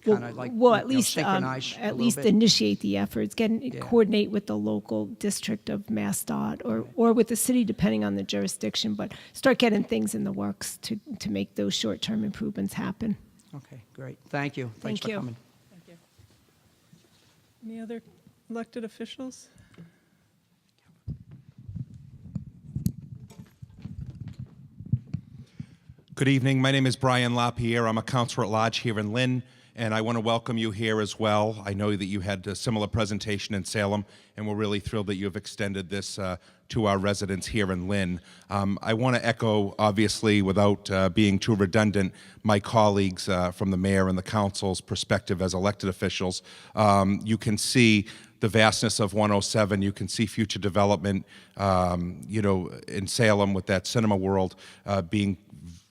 kind of like Well, at least synchronize a at little least bit? initiate the efforts, coordinate with the local district of MassDOT or with the city, depending on the jurisdiction, but start getting things in the works to make those short-term improvements happen. Okay, great. Thank you. Thanks Thank you. for coming. Thank you. Any other elected officials? Good evening. My name is Brian LaPierre. I'm a counselor at large here in Lynn, and I want to welcome you here as well. I know that you had a similar presentation in Salem, and we're really thrilled that you have extended this to our residents here in Lynn. I want to echo, obviously, without being too redundant, my colleagues from the mayor and the council's perspective as elected officials. You can see the vastness of 107. You can see future development, in Salem with that cinema world being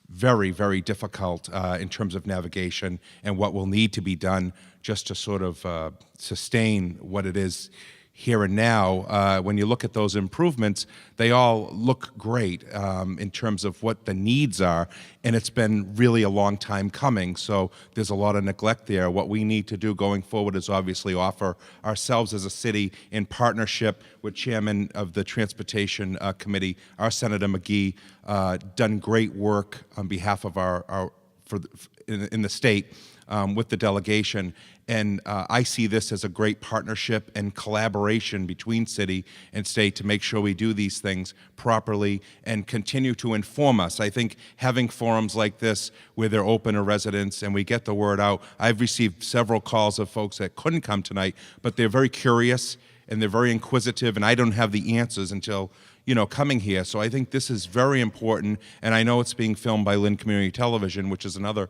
very, very difficult in terms of navigation and what will need to be done just to sort of sustain what it is here and now. When you look at those improvements, they all look great in terms of what the needs are, and it's been really a long time coming, so there's a lot of neglect there. What we need to do going forward is obviously offer ourselves as a city in partnership with Chairman of the Transportation Committee, our Senator McGee, done great work on behalf of in the state with the delegation. And I see this as a great partnership and collaboration between city and state to make sure we do these things properly and continue to inform us. I think having forums like this where they're open to residents and we get the word out. I've received several calls of folks that couldn't come tonight, but they're very curious and they're very inquisitive, and I don't have the answers until coming here. So I think this is very important, and I know it's being filmed by Lynn Community Television, which is another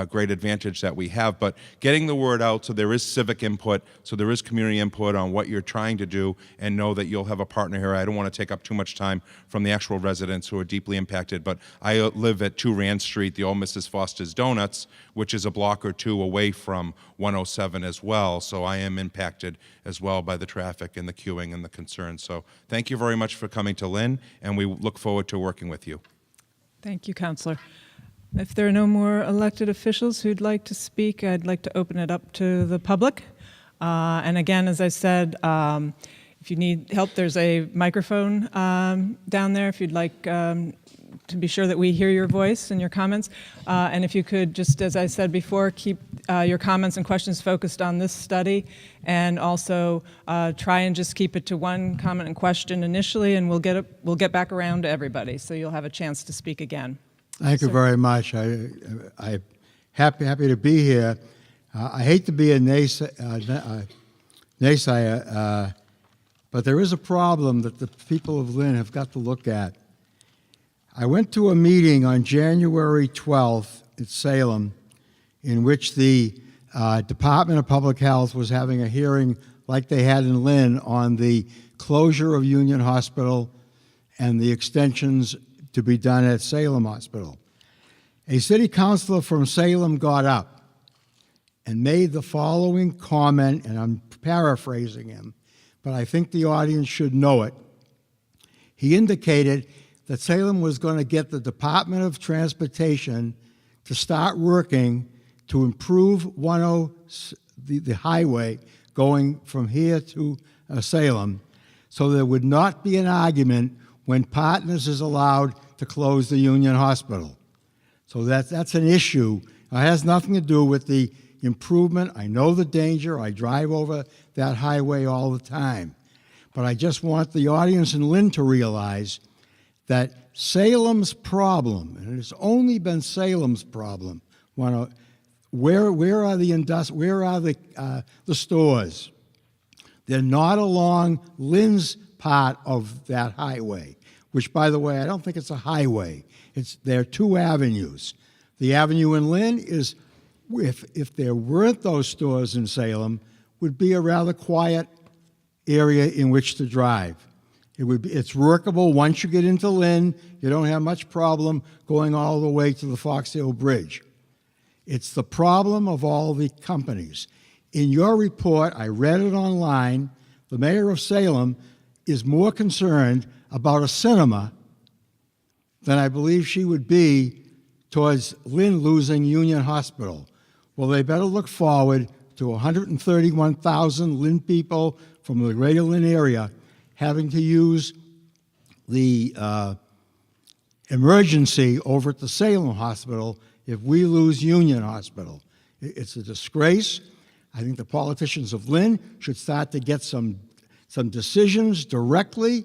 great advantage that we have. But getting the word out so there is civic input, so there is community input on what you're trying to do, and know that you'll have a partner here. I don't want to take up too much time from the actual residents who are deeply impacted, but I live at 2 Rand Street, the old Mrs. Foster's Donuts, which is a block or two away from 107 as well. So I am impacted as well by the traffic and the queuing and the concerns. So thank you very much for coming to Lynn, and we look forward to working with you. Thank you, Councilor. If there are no more elected officials who'd like to speak, I'd like to open it up to the public. And again, as I said, if you need help, there's a microphone down there if you'd like to be sure that we hear your voice and your comments. And if you could, just as I said before, keep your comments and questions focused on this study, and also try and just keep it to one comment and question initially, and we'll get back around to everybody, so you'll have a chance to speak again. Thank you very much. I'm happy to be here. I hate to be a naysayer, but there is a problem that the people of Lynn have got to look at. I went to a meeting on January 12th at Salem in which the Department of Public Health was having a hearing like they had in Lynn on the closure of Union Hospital and the extensions to be done at Salem Hospital. A city councilor from Salem got up and made the following comment, and I'm paraphrasing him, but I think the audience should know it. He indicated that Salem was going to get the Department of Transportation to start working to improve the highway going from here to Salem, so there would not be an argument when Partners is allowed to close the Union Hospital. So that's an issue It has nothing to do with the improvement. I know the danger. I drive over that highway all the time. But I just want the audience in Lynn to realize that Salem's problem, and it has only been Salem's problem, where are the stores? They're not along Lynn's part of that highway, which, by the way, I don't think it's a highway. There are two avenues. The avenue in Lynn is, if there weren't those stores in Salem, would be a rather quiet area in which to drive. It's workable once you get into Lynn. You don't have much problem going all the way to the Fox Hill Bridge. It's the problem of all the companies. In your report, I read it online, the mayor of Salem is more concerned about a cinema than I believe she would be towards Lynn losing Union Hospital. Well, they better look forward to 131,000 Lynn people from the greater Lynn area having to use the emergency over at the Salem Hospital if we lose Union Hospital. It's a disgrace. I think the politicians of Lynn should start to get some decisions directly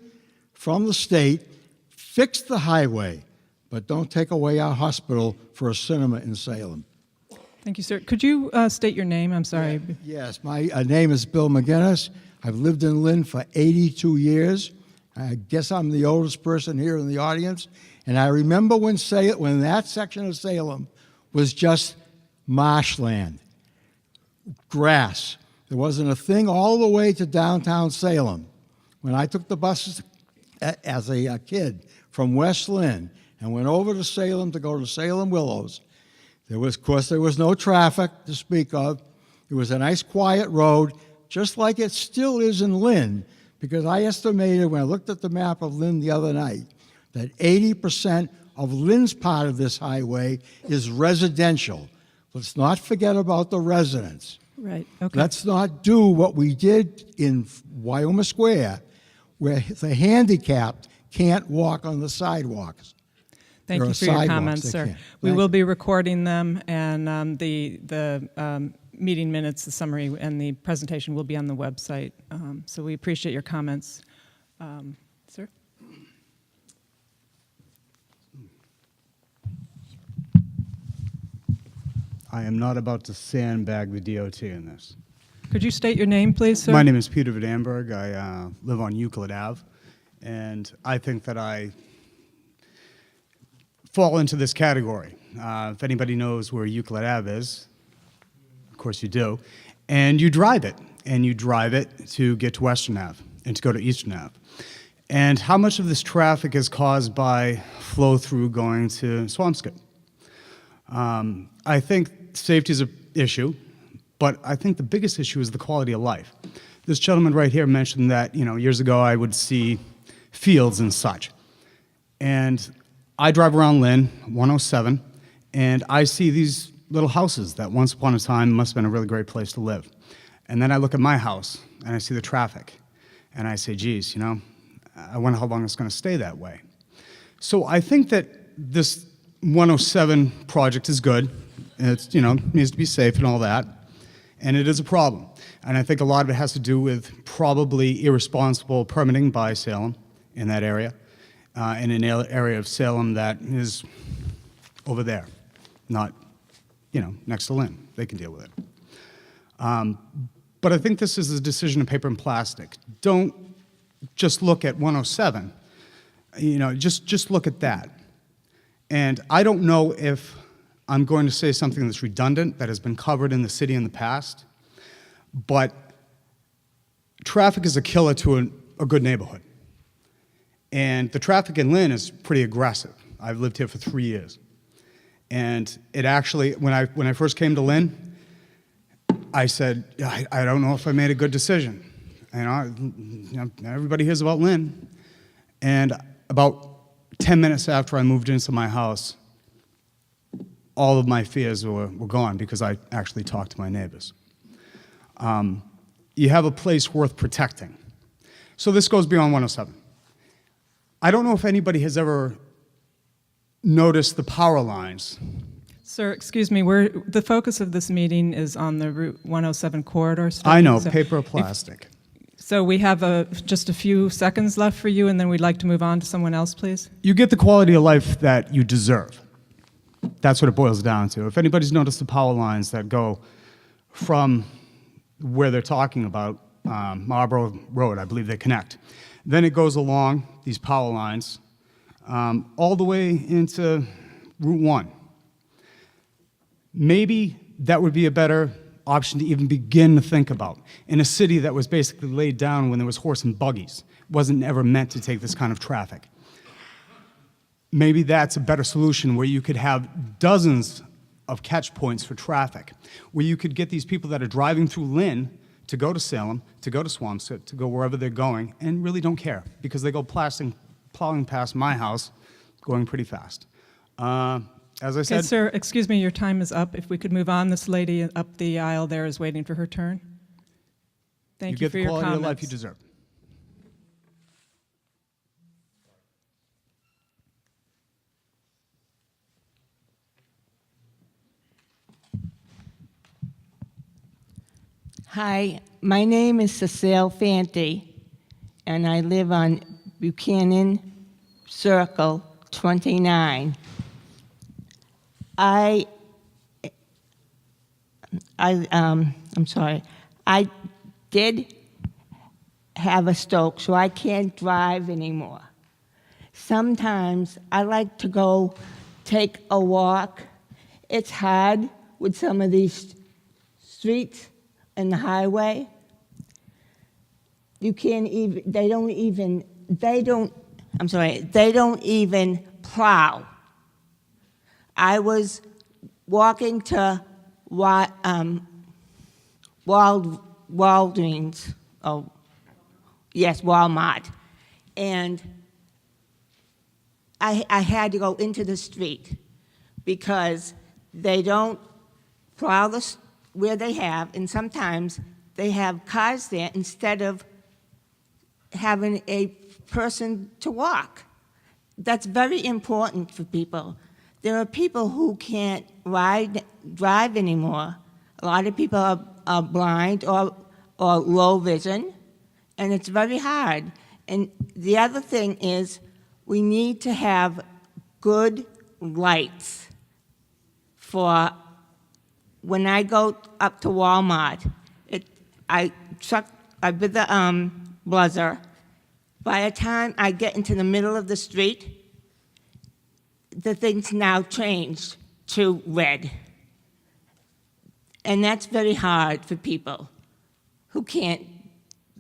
from the state, fix the highway, but don't take away our hospital for a cinema in Salem. Thank you, sir. Could you state your name? I'm sorry. Yes, my name is Bill McGinnis. I've lived in Lynn for 82 years. I guess I'm the oldest person here in the audience. And I remember when that section of Salem was just marshland, grass. There wasn't a thing all the way to downtown Salem. When I took the buses as a kid from West Lynn and went over to Salem to go to Salem Willows, there was no traffic to speak of. It was a nice quiet road, just like it still is in Lynn, because I estimated when I looked at the map of Lynn the other night that 80% of Lynn's part of this highway is residential. Let's not forget about the residents. Right, okay. Let's not do what we did in Wyoming Square, where the handicapped can't walk on the sidewalks. Thank There you are for your sidewalks comments, they sir. can't. We Thank will you. be recording them, and the meeting minutes, the summary, and the presentation will be on the website. So we appreciate your comments. Sir? I am not about to sandbag the DOT in this. Could you state your name, please, sir? My name is Peter Vidanberg. I live on Euclid Ave, and I think that I fall into this category. If anybody knows where Euclid Ave is, of course you do, and you drive it to get to Western Ave and to go to Eastern Ave. And how much of this traffic is caused by flow-through going to Swampscott? I think safety is an issue, but I think the biggest issue is the quality of life. This gentleman right here mentioned that, years ago I would see fields and such. And I drive around Lynn, 107, and I see these little houses that once upon a time must have been a really great place to live. And then I look at my house, and I see the traffic, and I say, geez, I wonder how long it's going to stay that way. So I think that this 107 project is good. It's, needs to be safe and all that. And it is a problem. And I think a lot of it has to do with probably irresponsible permitting by Salem in that area, in an area of Salem that is over there, not, next to Lynn. They can deal with it. But I think this is a decision of paper and plastic. Don't just look at 107. Just look at that. And I don't know if I'm going to say something that's redundant, that has been covered in the city in the past, but traffic is a killer to a good neighborhood. And the traffic in Lynn is pretty aggressive. I've lived here for 3 years. And it actually, when I first came to Lynn, I said, I don't know if I made a good decision. Everybody hears about Lynn. And about 10 minutes after I moved into my house, all of my fears were gone because I actually talked to my neighbors. You have a place worth protecting. So this goes beyond 107. I don't know if anybody has ever noticed the power lines Sir, excuse me, the focus of this meeting is on the Route 107 corridor study. I know, So paper or if- plastic. So we have just a few seconds left for you, and then we'd like to move on to someone else, please. You get the quality of life that you deserve. That's what it boils down to. If anybody's noticed the power lines that go from where they're talking about, Marlborough Road, I believe they connect. Then it goes along these power lines all the way into Route 1. Maybe that would be a better option to even begin to think about in a city that was basically laid down when there was horse and buggies. Wasn't ever meant to take this kind of traffic. Maybe that's a better solution where you could have dozens of catch points for traffic, where you could get these people that are driving through Lynn to go to Salem, to go to Swampscott, to go wherever they're going, and really don't care because they go plowing past my house, going pretty fast. As I Okay, said, sir, excuse me, your time is up. If we could move on, this lady up the aisle there is waiting for her turn. Thank you get for the your quality comments. of life you deserve. Hi, my name is Cecile Fanti, and I live on Buchanan Circle 29. I'm sorry. I did have a stroke, so I can't drive anymore. Sometimes I like to go take a walk. It's hard with some of these streets and the highway. You can't even, they don't even plow. I was walking to Walmart, and I had to go into the street because they don't plow where they have, and sometimes they have cars there instead of having a person to walk. That's very important for people. There are people who can't drive anymore. A lot of people are blind or low vision, and it's very hard. And the other thing is we need to have good lights for when I go up to Walmart. I with the buzzer. By the time I get into the middle of the street, the thing's now changed to red. And that's very hard for people who can't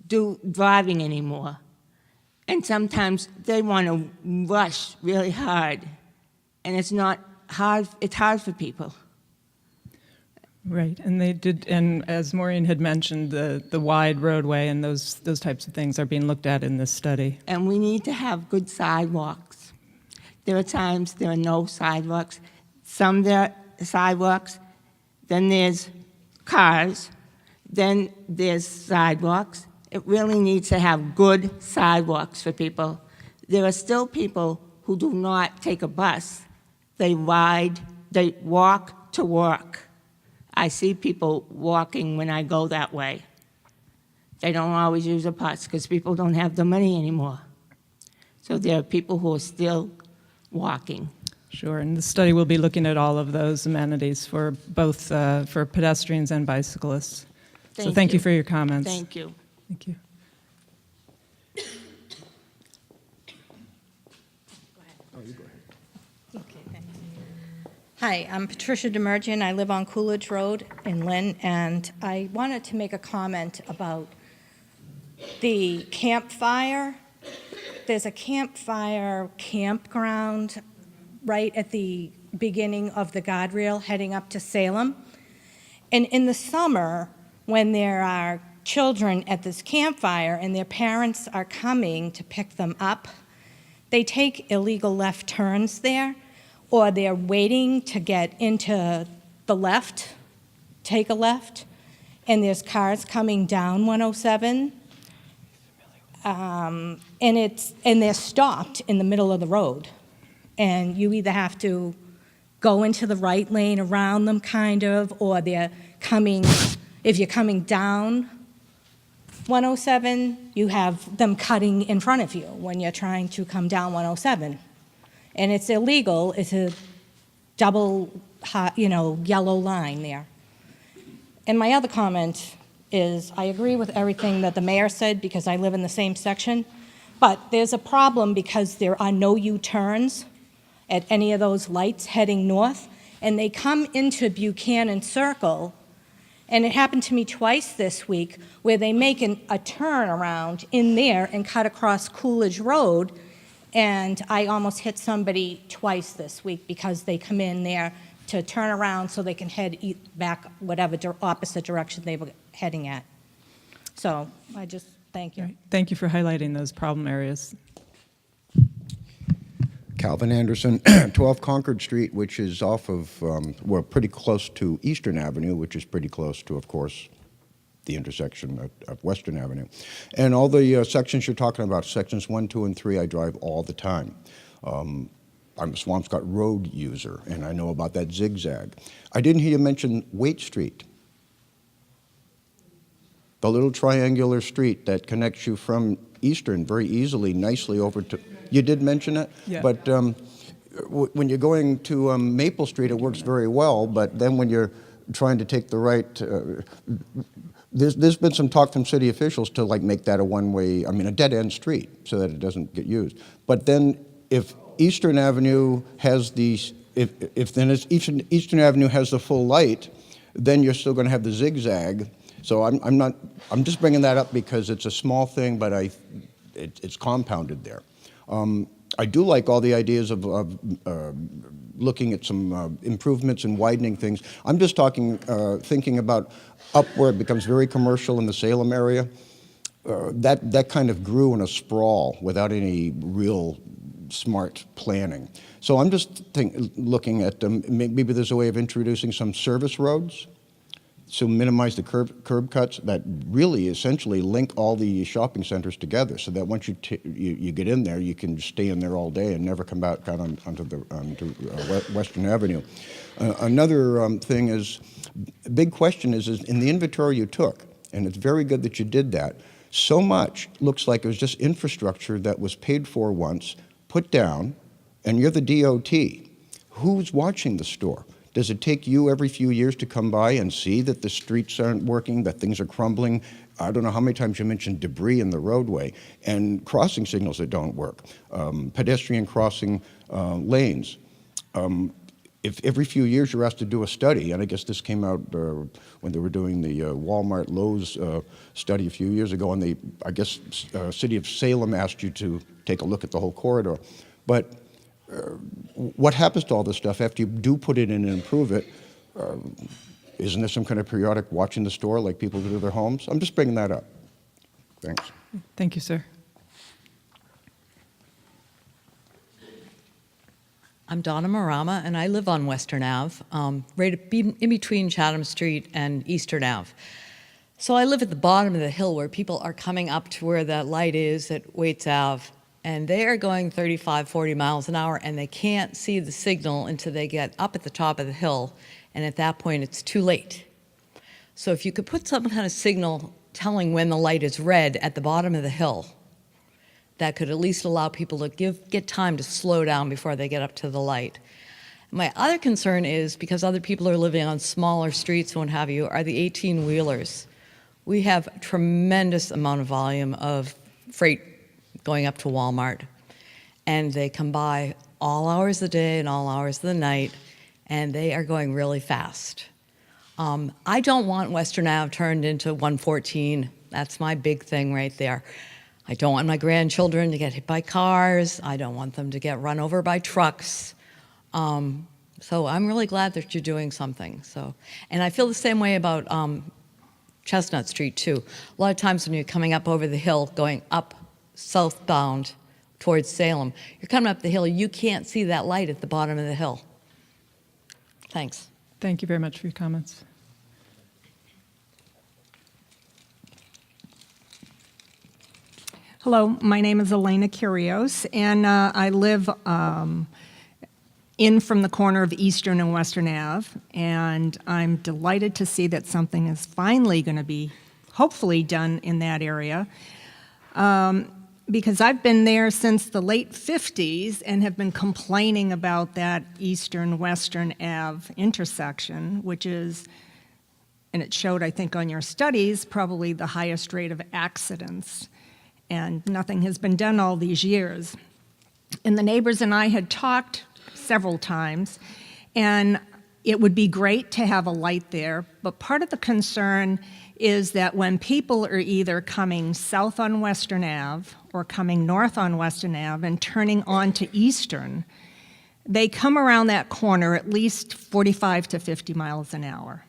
do driving anymore. And sometimes they want to rush really hard. And it's not hard, it's hard for people. Right, and they did, and as Maureen had mentioned, the wide roadway and those types of things are being looked at in this study. And we need to have good sidewalks. There are times there are no sidewalks. Some there are sidewalks, then there's cars, then there's sidewalks. It really needs to have good sidewalks for people. There are still people who do not take a bus. They walk to work. I see people walking when I go that way. They don't always use a bus because people don't have the money anymore. So there are people who are still walking. Sure, and the study will be looking at all of those amenities for both for pedestrians and bicyclists. So thank you for your comments. Thank you. Thank you. Hi, I'm Patricia Demerjian. I live on Coolidge Road in Lynn, and I wanted to make a comment about the campfire. There's a campfire campground right at the beginning of the guardrail heading up to Salem. And in the summer, when there are children at this campfire and their parents are coming to pick them up, they take illegal left turns there, or they're waiting to get into the left, take a left, and there's cars coming down 107, and they're stopped in the middle of the road, and you either have to go into the right lane around them, kind of, or they're coming, if you're coming down 107, you have them cutting in front of you when you're trying to come down 107. And it's illegal. It's a double, yellow line there. And my other comment is I agree with everything that the mayor said because I live in the same section, but there's a problem because there are no U-turns at any of those lights heading north, and they come into Buchanan Circle, and it happened to me twice this week where they make a turn around in there and cut across Coolidge Road, and I almost hit somebody twice this week because they come in there to turn around so they can head back whatever opposite direction they were heading at. So I just thank you. Thank you for highlighting those problem areas. Calvin Anderson, 12 Concord Street, which is off of, we're pretty close to Eastern Avenue, which is pretty close to, of course, the intersection of Western Avenue. And all the sections you're talking about, sections 1, 2, and 3, I drive all the time. I'm a Swampscott Road user, and I know about that zigzag. I didn't hear you mention Waite Street, the little triangular street that connects you from Eastern very easily, nicely over to, you did mention it? Yeah. But when you're going to Maple Street, it works very well, but then when you're trying to take the right, there's been some talk from city officials to like make that a one-way, a dead-end street so that it doesn't get used. But then if Eastern Avenue has these, if then it's Eastern Avenue has the full light, then you're still going to have the zigzag. So I'm just bringing that up because it's a small thing, but it's compounded there. I do like all the ideas of looking at some improvements and widening things. I'm just thinking about up where it becomes very commercial in the Salem area. That kind of grew in a sprawl without any real smart planning. So I'm just looking at maybe there's a way of introducing some service roads to minimize the curb cuts that really essentially link all the shopping centers together so that once you get in there, you can stay in there all day and never come back out onto Western Avenue. Another thing is, big question is in the inventory you took, and it's very good that you did that, so much looks like it was just infrastructure that was paid for once, put down, and you're the DOT. Who's watching the store? Does it take you every few years to come by and see that the streets aren't working, that things are crumbling? I don't know how many times you mentioned debris in the roadway and crossing signals that don't work, pedestrian crossing lanes. If every few years you're asked to do a study, and I guess this came out when they were doing the Walmart Lowe's study a few years ago, and I guess City of Salem asked you to take a look at the whole corridor. But what happens to all this stuff after you do put it in and improve it? Isn't there some kind of periodic watching the store like people do to their homes? I'm just bringing that up. Thanks. Thank you, sir. I'm Donna Marama, and I live on Western Ave, right in between Chatham Street and Eastern Ave. So I live at the bottom of the hill where people are coming up to where that light is at Waits Ave, and they are going 35, 40 miles an hour, and they can't see the signal until they get up at the top of the hill, and at that point it's too late. So if you could put some kind of signal telling when the light is red at the bottom of the hill, that could at least allow people to get time to slow down before they get up to the light. My other concern is, because other people are living on smaller streets and what have you, are the 18-wheelers. We have a tremendous amount of volume of freight going up to Walmart, and they come by all hours of the day and all hours of the night, and they are going really fast. I don't want Western Ave turned into 114. That's my big thing right there. I don't want my grandchildren to get hit by cars. I don't want them to get run over by trucks. So I'm really glad that you're doing something. And I feel the same way about Chestnut Street too. A lot of times when you're coming up over the hill, going up southbound towards Salem, you're coming up the hill, you can't see that light at the bottom of the hill. Thanks. Thank you very much for your comments. Hello, my name is Elena Curios, and I live in from the corner of Eastern and Western Ave, and I'm delighted to see that something is finally going to be hopefully done in that area. Because I've been there since the late 50s and have been complaining about that Eastern-Western Ave intersection, which is, and it showed, I think, on your studies, probably the highest rate of accidents. And nothing has been done all these years. And the neighbors and I had talked several times, and it would be great to have a light there, but part of the concern is that when people are either coming south on Western Ave or coming north on Western Ave and turning onto Eastern, they come around that corner at least 45 to 50 miles an hour.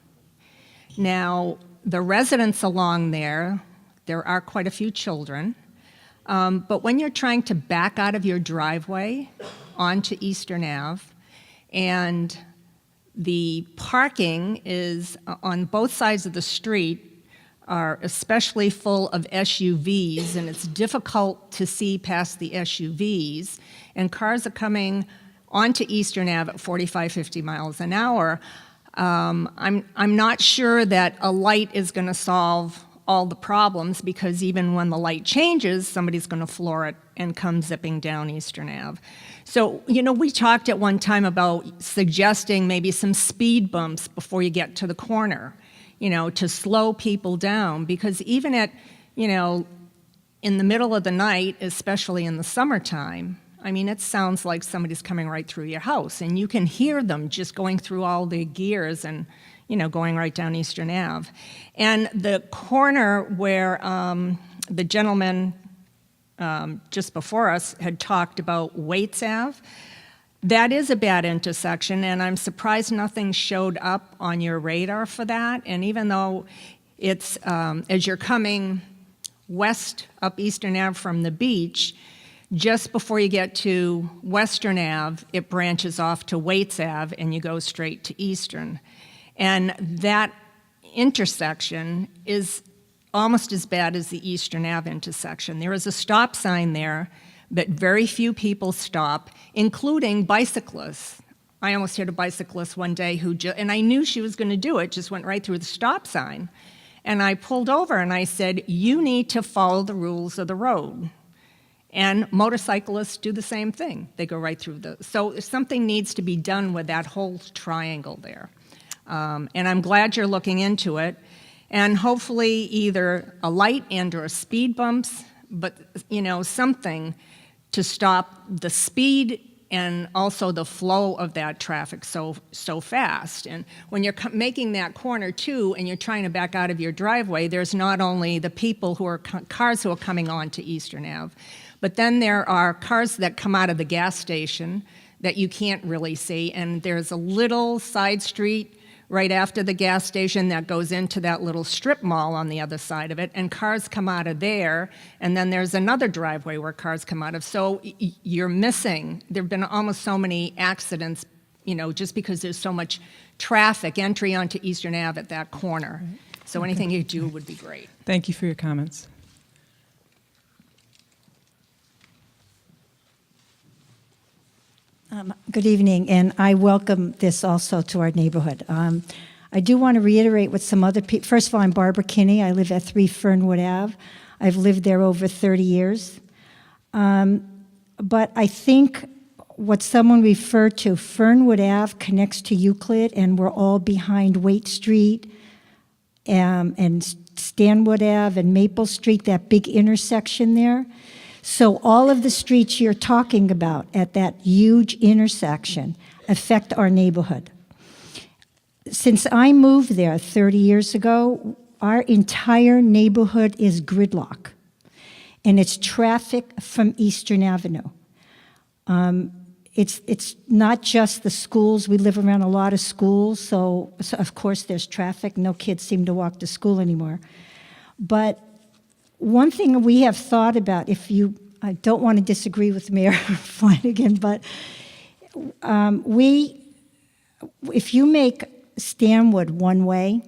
Now, the residents along there are quite a few children, but when you're trying to back out of your driveway onto Eastern Ave, and the parking is on both sides of the street are especially full of SUVs, and it's difficult to see past the SUVs, and cars are coming onto Eastern Ave at 45, 50 miles an hour. I'm not sure that a light is going to solve all the problems, because even when the light changes, somebody's going to floor it and come zipping down Eastern Ave. So, we talked at one time about suggesting maybe some speed bumps before you get to the corner, to slow people down, because even at, in the middle of the night, especially in the summertime, I mean, it sounds like somebody's coming right through your house, and you can hear them just going through all the gears and, going right down Eastern Ave. And the corner where the gentleman just before us had talked about Waits Ave, that is a bad intersection, and I'm surprised nothing showed up on your radar for that. And even though it's, as you're coming west up Eastern Ave from the beach, just before you get to Western Ave, it branches off to Waits Ave, and you go straight to Eastern. And that intersection is almost as bad as the Eastern Ave intersection. There is a stop sign there, but very few people stop, including bicyclists. I almost hit a bicyclist one day and I knew she was going to do it, just went right through the stop sign. And I pulled over and I said, you need to follow the rules of the road. And motorcyclists do the same thing. They go right through so something needs to be done with that whole triangle there. And I'm glad you're looking into it. And hopefully either a light and or speed bumps, but something to stop the speed and also the flow of that traffic so fast. And when you're making that corner too, and you're trying to back out of your driveway, there's not only the people cars who are coming on to Eastern Ave, but then there are cars that come out of the gas station that you can't really see, and there's a little side street right after the gas station that goes into that little strip mall on the other side of it, and cars come out of there, and then there's another driveway where cars come out of. So you're missing. There have been almost so many accidents, just because there's so much traffic entry onto Eastern Ave at that corner. So anything you do would be great. Thank you for your comments. Good evening, and I welcome this also to our neighborhood. I do want to reiterate what some other people. First of all, I'm Barbara Kinney. I live at 3 Fernwood Ave. I've lived there over 30 years. But I think what someone referred to, Fernwood Ave connects to Euclid, and we're all behind Waite Street and Stanwood Ave and Maple Street, that big intersection there. So all of the streets you're talking about at that huge intersection affect our neighborhood. Since I moved there 30 years ago, our entire neighborhood is gridlock, and it's traffic from Eastern Avenue. It's not just the schools. We live around a lot of schools, so of course there's traffic. No kids seem to walk to school anymore. But one thing we have thought about, I don't want to disagree with Mayor Flanagan, but if you make Stanwood one way,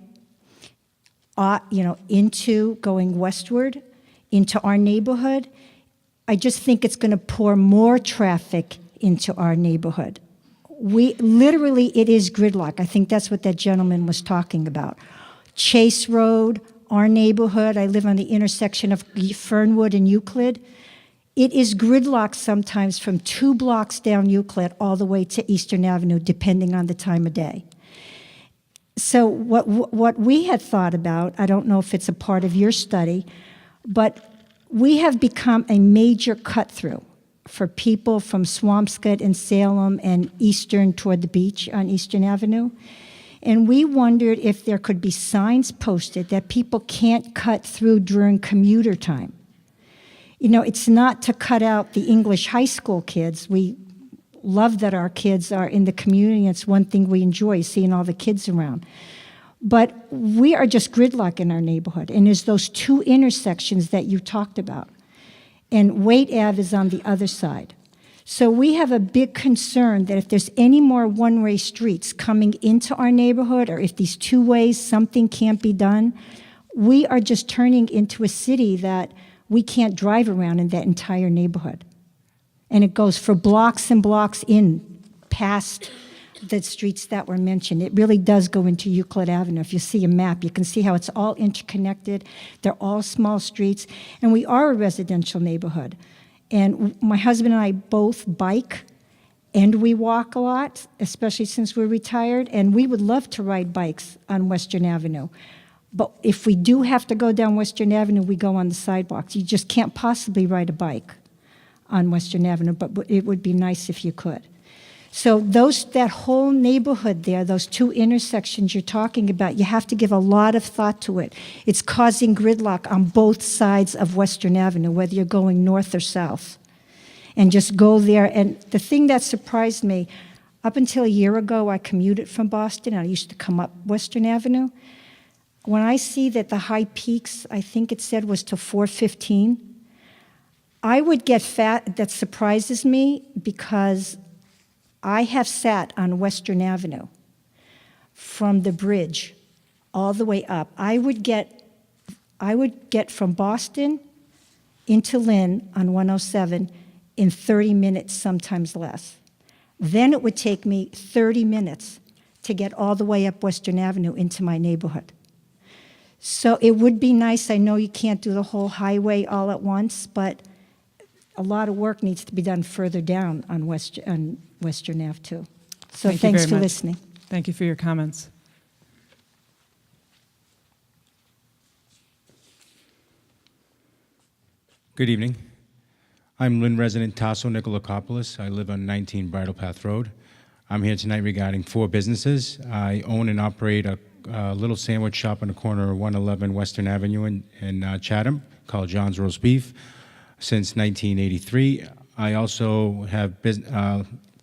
into going westward into our neighborhood, I just think it's going to pour more traffic into our neighborhood. it is gridlock. I think that's what that gentleman was talking about. Chase Road, our neighborhood, I live on the intersection of Fernwood and Euclid. It is gridlock sometimes from 2 blocks down Euclid all the way to Eastern Avenue, depending on the time of day. So what we had thought about, I don't know if it's a part of your study, but we have become a major cut-through for people from Swampscott and Salem and Eastern toward the beach on Eastern Avenue. And we wondered if there could be signs posted that people can't cut through during commuter time. You know, it's not to cut out the English high school kids. We love that our kids are in the community. It's one thing we enjoy, seeing all the kids around. But we are just gridlock in our neighborhood. And there's those 2 intersections that you talked about. And Waite Ave is on the other side. So we have a big concern that if there's any more one-way streets coming into our neighborhood, or if these 2 ways, something can't be done, we are just turning into a city that we can't drive around in that entire neighborhood. And it goes for blocks and blocks in past the streets that were mentioned. It really does go into Euclid Avenue. If you see a map, you can see how it's all interconnected. They're all small streets, and we are a residential neighborhood. And my husband and I both bike, and we walk a lot, especially since we're retired, and we would love to ride bikes on Western Avenue. But if we do have to go down Western Avenue, we go on the sidewalks. You just can't possibly ride a bike on Western Avenue, but it would be nice if you could. So that whole neighborhood there, those 2 intersections you're talking about, you have to give a lot of thought to it. It's causing gridlock on both sides of Western Avenue, whether you're going north or south. And just go there. And the thing that surprised me, up until a year ago, I commuted from Boston. I used to come up Western Avenue. When I see that the high peaks, I think it said was to 4:15, I would get fat. That surprises me because I have sat on Western Avenue from the bridge all the way up. I would get from Boston into Lynn on 107 in 30 minutes, sometimes less. Then it would take me 30 minutes to get all the way up Western Avenue into my neighborhood. So it would be nice. I know you can't do the whole highway all at once, but a lot of work needs to be done further down on Western Ave too. So thanks for listening. Thank you for your comments. Good evening. I'm Lynn resident Tasso Nicolakopoulos. I live on 19 Bridle Path Road. I'm here tonight regarding 4 businesses. I own and operate a little sandwich shop on the corner of 111 Western Avenue in Chatham called John's Roast Beef since 1983. I also have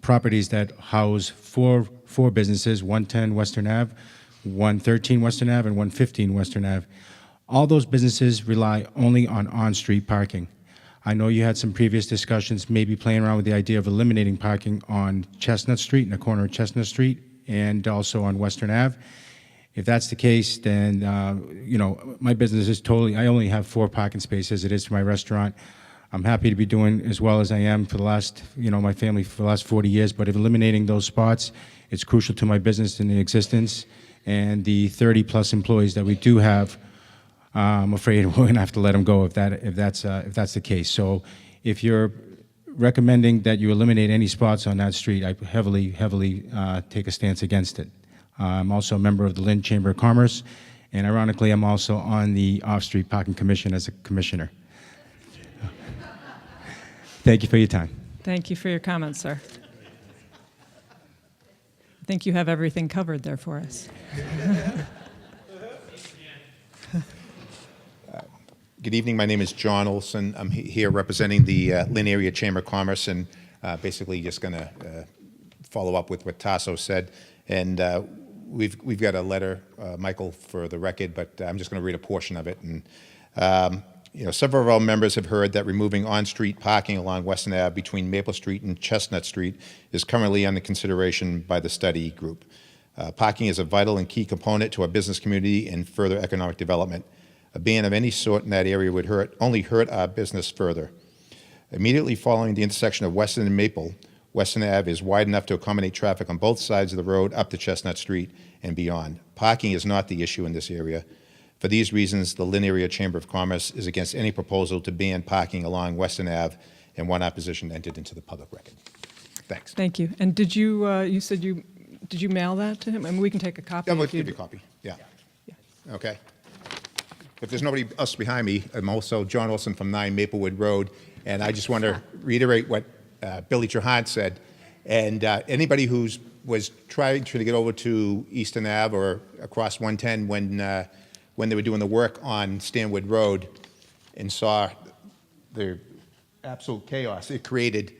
properties that house four businesses, 110 Western Ave, 113 Western Ave, and 115 Western Ave. All those businesses rely only on on-street parking. I know you had some previous discussions, maybe playing around with the idea of eliminating parking on Chestnut Street, in the corner of Chestnut Street, and also on Western Ave. If that's the case, then, my business is I only have 4 parking spaces. It is for my restaurant. I'm happy to be doing as well as I am for the last, my family for the last 40 years, but if eliminating those spots, it's crucial to my business and the existence, and the 30-plus employees that we do have, I'm afraid we're going to have to let them go if that's the case. So if you're recommending that you eliminate any spots on that street, I heavily take a stance against it. I'm also a member of the Lynn Chamber of Commerce, and ironically, I'm also on the Off-Street Parking Commission as a commissioner. Thank you for your time. Thank you for your comments, sir. I think you have everything covered there for us. Good evening. My name is John Olson. I'm here representing the Lynn Area Chamber of Commerce, and basically just going to follow up with what Tasso said. And we've got a letter, Michael, for the record, but I'm just going to read a portion of it. And several of our members have heard that removing on-street parking along Western Ave between Maple Street and Chestnut Street is currently under consideration by the study group. Parking is a vital and key component to our business community and further economic development. A ban of any sort in that area would only hurt our business further. Immediately following the intersection of Western and Maple, Western Ave is wide enough to accommodate traffic on both sides of the road up to Chestnut Street and beyond. Parking is not the issue in this area. For these reasons, the Lynn Area Chamber of Commerce is against any proposal to ban parking along Western Ave, and one opposition entered into the public record. Thanks. Thank you. And did you, you said did you mail that to him? I mean, we can take a copy. Yeah, we'll if you- give you a copy. Yeah. Okay. If there's nobody else behind me, I'm also John Olson from 9 Maplewood Road, and I just want to reiterate what Billy Trahant said. And anybody who's was trying to get over to Eastern Ave or across 110 when they were doing the work on Stanwood Road and saw the absolute chaos it created,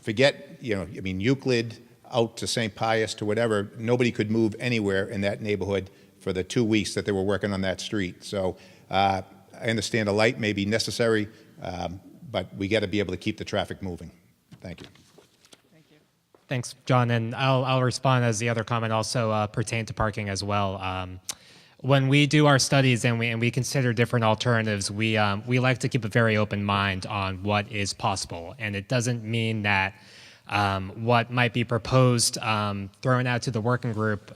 forget, I mean, Euclid out to St. Pius to whatever, nobody could move anywhere in that neighborhood for the 2 weeks that they were working on that street. So I understand a light may be necessary, but we got to be able to keep the traffic moving. Thank you. Thanks, John. And I'll respond as the other comment also pertained to parking as well. When we do our studies and we consider different alternatives, we like to keep a very open mind on what is possible. And it doesn't mean that what might be proposed, thrown out to the working group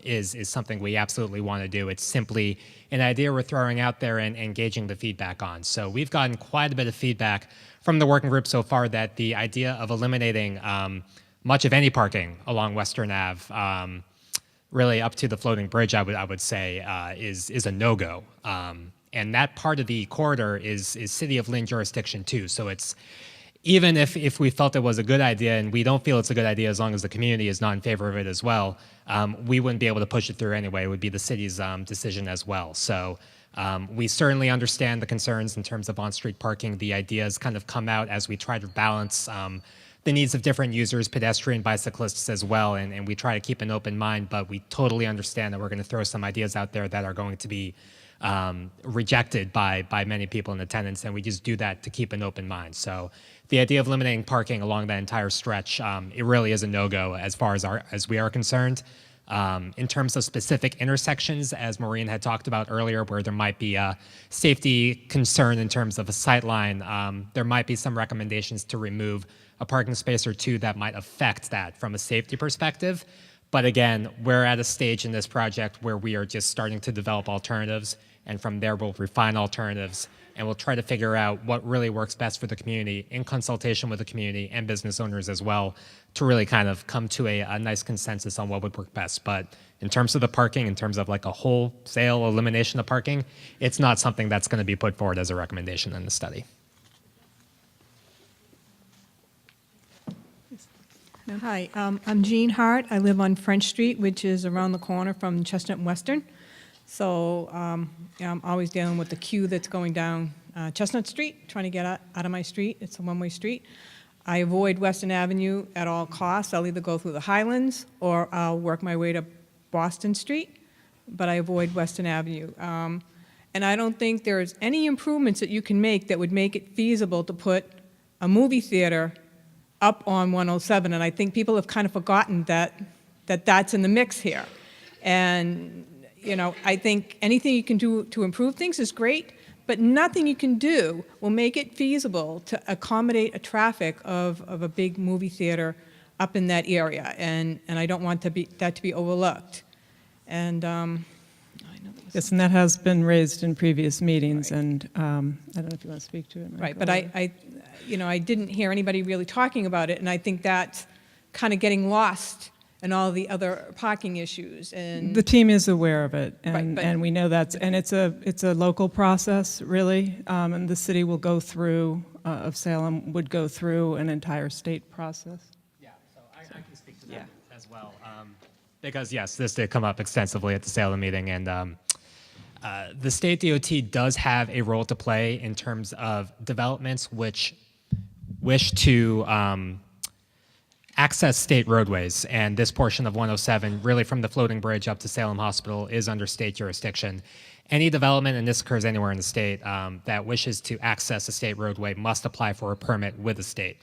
is something we absolutely want to do. It's simply an idea we're throwing out there and engaging the feedback on. So we've gotten quite a bit of feedback from the working group so far that the idea of eliminating much of any parking along Western Ave, really up to the floating bridge, I would say, is a no-go. And that part of the corridor is City of Lynn jurisdiction too. So it's, even if we felt it was a good idea, and we don't feel it's a good idea as long as the community is not in favor of it as well, we wouldn't be able to push it through anyway. It would be the city's decision as well. So we certainly understand the concerns in terms of on-street parking. The ideas kind of come out as we try to balance the needs of different users, pedestrian, bicyclists as well, and we try to keep an open mind, but we totally understand that we're going to throw some ideas out there that are going to be rejected by many people in attendance, and we just do that to keep an open mind. So the idea of eliminating parking along that entire stretch, it really is a no-go as far as we are concerned. In terms of specific intersections, as Maureen had talked about earlier, where there might be a safety concern in terms of a sight line, there might be some recommendations to remove a parking space or two that might affect that from a safety perspective. But again, we're at a stage in this project where we are just starting to develop alternatives, and from there we'll refine alternatives, and we'll try to figure out what really works best for the community in consultation with the community and business owners as well, to really kind of come to a nice consensus on what would work best. But in terms of the parking, in terms of like a wholesale elimination of parking, it's not something that's going to be put forward as a recommendation in the study. Hi, I'm Jean Hart. I live on French Street, which is around the corner from Chestnut and Western. So I'm always dealing with the queue that's going down Chestnut Street, trying to get out of my street. It's a one-way street. I avoid Western Avenue at all costs. I'll either go through the Highlands or I'll work my way to Boston Street, but I avoid Western Avenue. And I don't think there's any improvements that you can make that would make it feasible to put a movie theater up on 107, and I think people have kind of forgotten that's in the mix here. And I think anything you can do to improve things is great, but nothing you can do will make it feasible to accommodate a traffic of a big movie theater up in that area, and I don't want that to be overlooked. And Yes, and that has been raised in previous meetings, and I don't know if you want to speak to it. Right, but I didn't hear anybody really talking about it, and I think that's kind of getting lost in all the other parking issues. And The team is aware of it, and, Right, and we know that's, and it's a local process, really, and the city will go through, of Salem, would go through an entire state process. Yeah, so I can speak to that as well. Because yes, this did come up extensively at the Salem meeting, and the state DOT does have a role to play in terms of developments which wish to access state roadways, and this portion of 107, really from the floating bridge up to Salem Hospital, is under state jurisdiction. Any development, and this occurs anywhere in the state, that wishes to access a state roadway must apply for a permit with the state.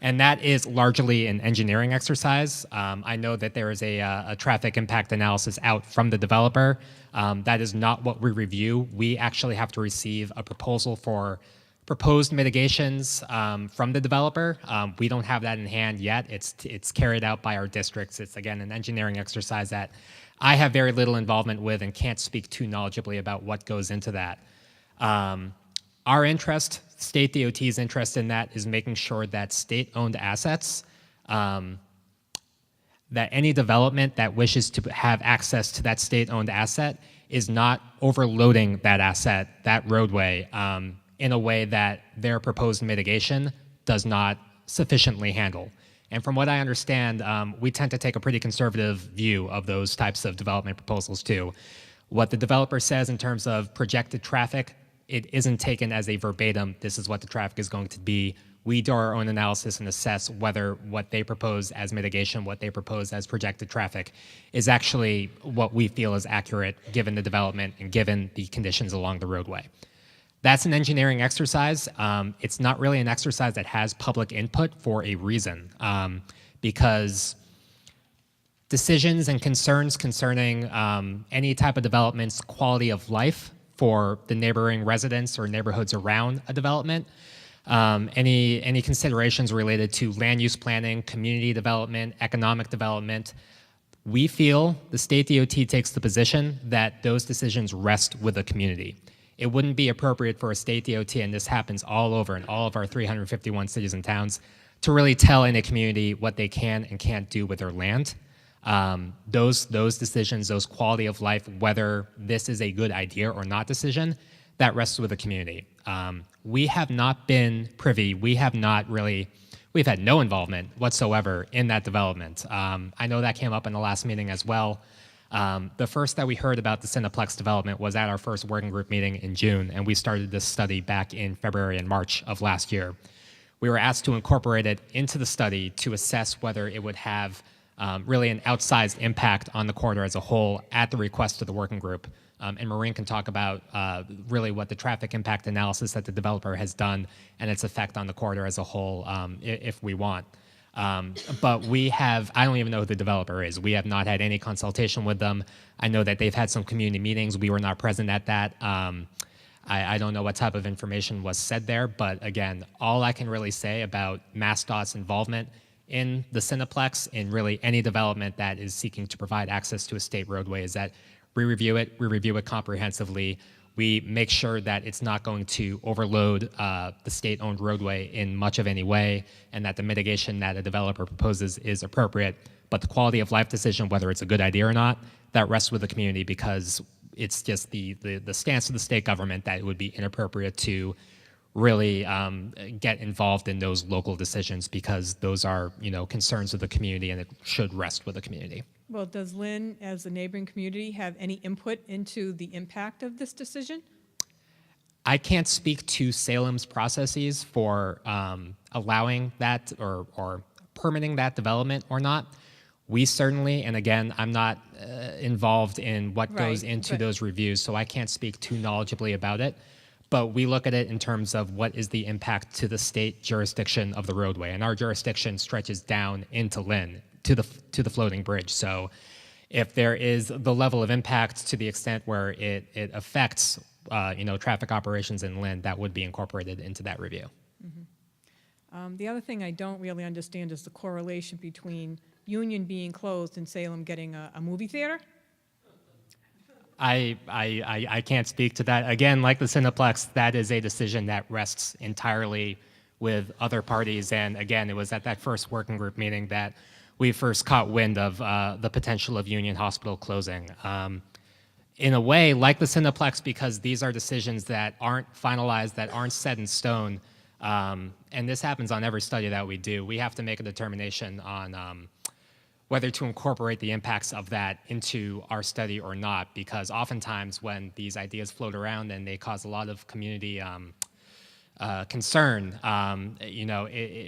And that is largely an engineering exercise. I know that there is a traffic impact analysis out from the developer. That is not what we review. We actually have to receive a proposal for proposed mitigations from the developer. We don't have that in hand yet. It's carried out by our districts. It's, again, an engineering exercise that I have very little involvement with and can't speak too knowledgeably about what goes into that. Our interest, state DOT's interest in that, is making sure that state-owned assets, that any development that wishes to have access to that state-owned asset is not overloading that asset, that roadway, in a way that their proposed mitigation does not sufficiently handle. And from what I understand, we tend to take a pretty conservative view of those types of development proposals too. What the developer says in terms of projected traffic, it isn't taken as a verbatim, this is what the traffic is going to be. We do our own analysis and assess whether what they propose as mitigation, what they propose as projected traffic, is actually what we feel is accurate given the development and given the conditions along the roadway. That's an engineering exercise. It's not really an exercise that has public input for a reason, because decisions and concerns concerning any type of development's quality of life for the neighboring residents or neighborhoods around a development, any considerations related to land use planning, community development, economic development, we feel the state DOT takes the position that those decisions rest with the community. It wouldn't be appropriate for a state DOT, and this happens all over in all of our 351 cities and towns, to really tell any community what they can and can't do with their land. Those decisions, those quality of life, whether this is a good idea or not decision, that rests with the community. We have not been privy, we've had no involvement whatsoever in that development. I know that came up in the last meeting as well. The first that we heard about the Cineplex development was at our first working group meeting in June, and we started this study back in February and March of last year. We were asked to incorporate it into the study to assess whether it would have really an outsized impact on the corridor as a whole at the request of the working group. And Maureen can talk about really what the traffic impact analysis that the developer has done and its effect on the corridor as a whole, if we want. But I don't even know who the developer is. We have not had any consultation with them. I know that they've had some community meetings. We were not present at that. I don't know what type of information was said there, but again, all I can really say about MassDOT's involvement in the Cineplex, in really any development that is seeking to provide access to a state roadway, is that we review it comprehensively. We make sure that it's not going to overload the state-owned roadway in much of any way, and that the mitigation that a developer proposes is appropriate. But the quality of life decision, whether it's a good idea or not, that rests with the community, because it's just the stance of the state government that it would be inappropriate to really get involved in those local decisions, because those are concerns of the community, and it should rest with the community. Well, does Lynn, as the neighboring community, have any input into the impact of this decision? I can't speak to Salem's processes for allowing that or permitting that development or not. We certainly, and again, I'm not involved in what goes into those reviews, so I can't speak too knowledgeably about it. But we look at it in terms of what is the impact to the state jurisdiction of the roadway, and our jurisdiction stretches down into Lynn to the floating bridge. So, if there is the level of impact to the extent where it affects traffic operations in Lynn, that would be incorporated into that review. Mm-hmm. The other thing I don't really understand is the correlation between Union being closed and Salem getting a movie theater. I can't speak to that. Again, like the Cineplex, that is a decision that rests entirely with other parties. And again, it was at that first working group meeting that we first caught wind of the potential of Union Hospital closing. In a way, like the Cineplex, because these are decisions that aren't finalized, that aren't set in stone, and this happens on every study that we do, we have to make a determination on whether to incorporate the impacts of that into our study or not, because oftentimes when these ideas float around and they cause a lot of community concern,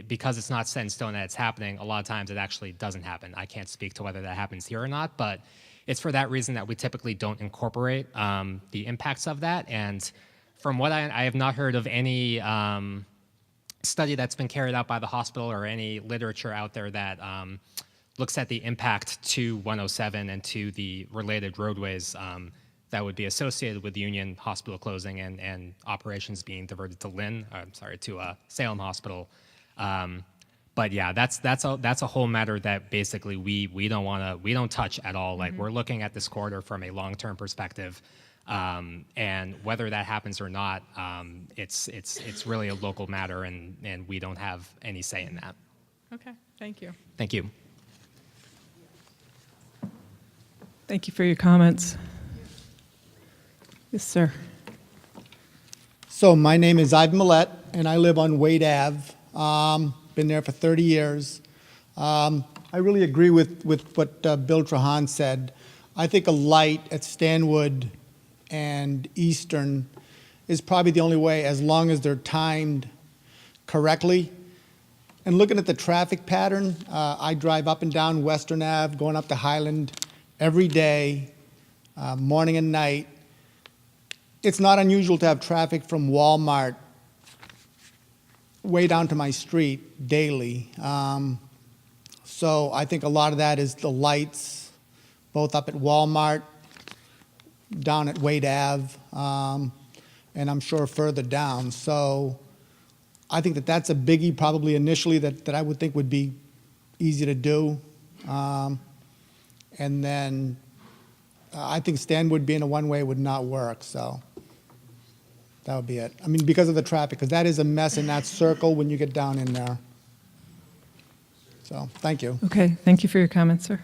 because it's not set in stone that it's happening, a lot of times it actually doesn't happen. I can't speak to whether that happens here or not, but it's for that reason that we typically don't incorporate the impacts of that. And from what I have not heard of any study that's been carried out by the hospital or any literature out there that looks at the impact to 107 and to the related roadways that would be associated with Union Hospital closing and operations being diverted to Salem Hospital. But yeah, that's a whole matter that basically we don't touch at all. Like we're looking at this corridor from a long-term perspective, and whether that happens or not, it's really a local matter, and we don't have any say in that. Okay, thank you. Thank you. Thank you for your comments. Yes, sir. So my name is Ivan Millette, and I live on Wade Ave. Been there for 30 years. I really agree with what Bill Trahan said. I think a light at Stanwood and Eastern is probably the only way, as long as they're timed correctly. And looking at the traffic pattern, I drive up and down Western Ave, going up to Highland every day, morning and night. It's not unusual to have traffic from Walmart way down to my street daily. So I think a lot of that is the lights, both up at Walmart, down at Wade Ave, and I'm sure further down. So I think that that's a biggie probably initially that I would think would be easy to do. And then I think Stanwood being a one-way would not work, so that would be it. I mean, because of the traffic, because that is a mess in that circle when you get down in there. So, thank you. Okay, thank you for your comments, sir.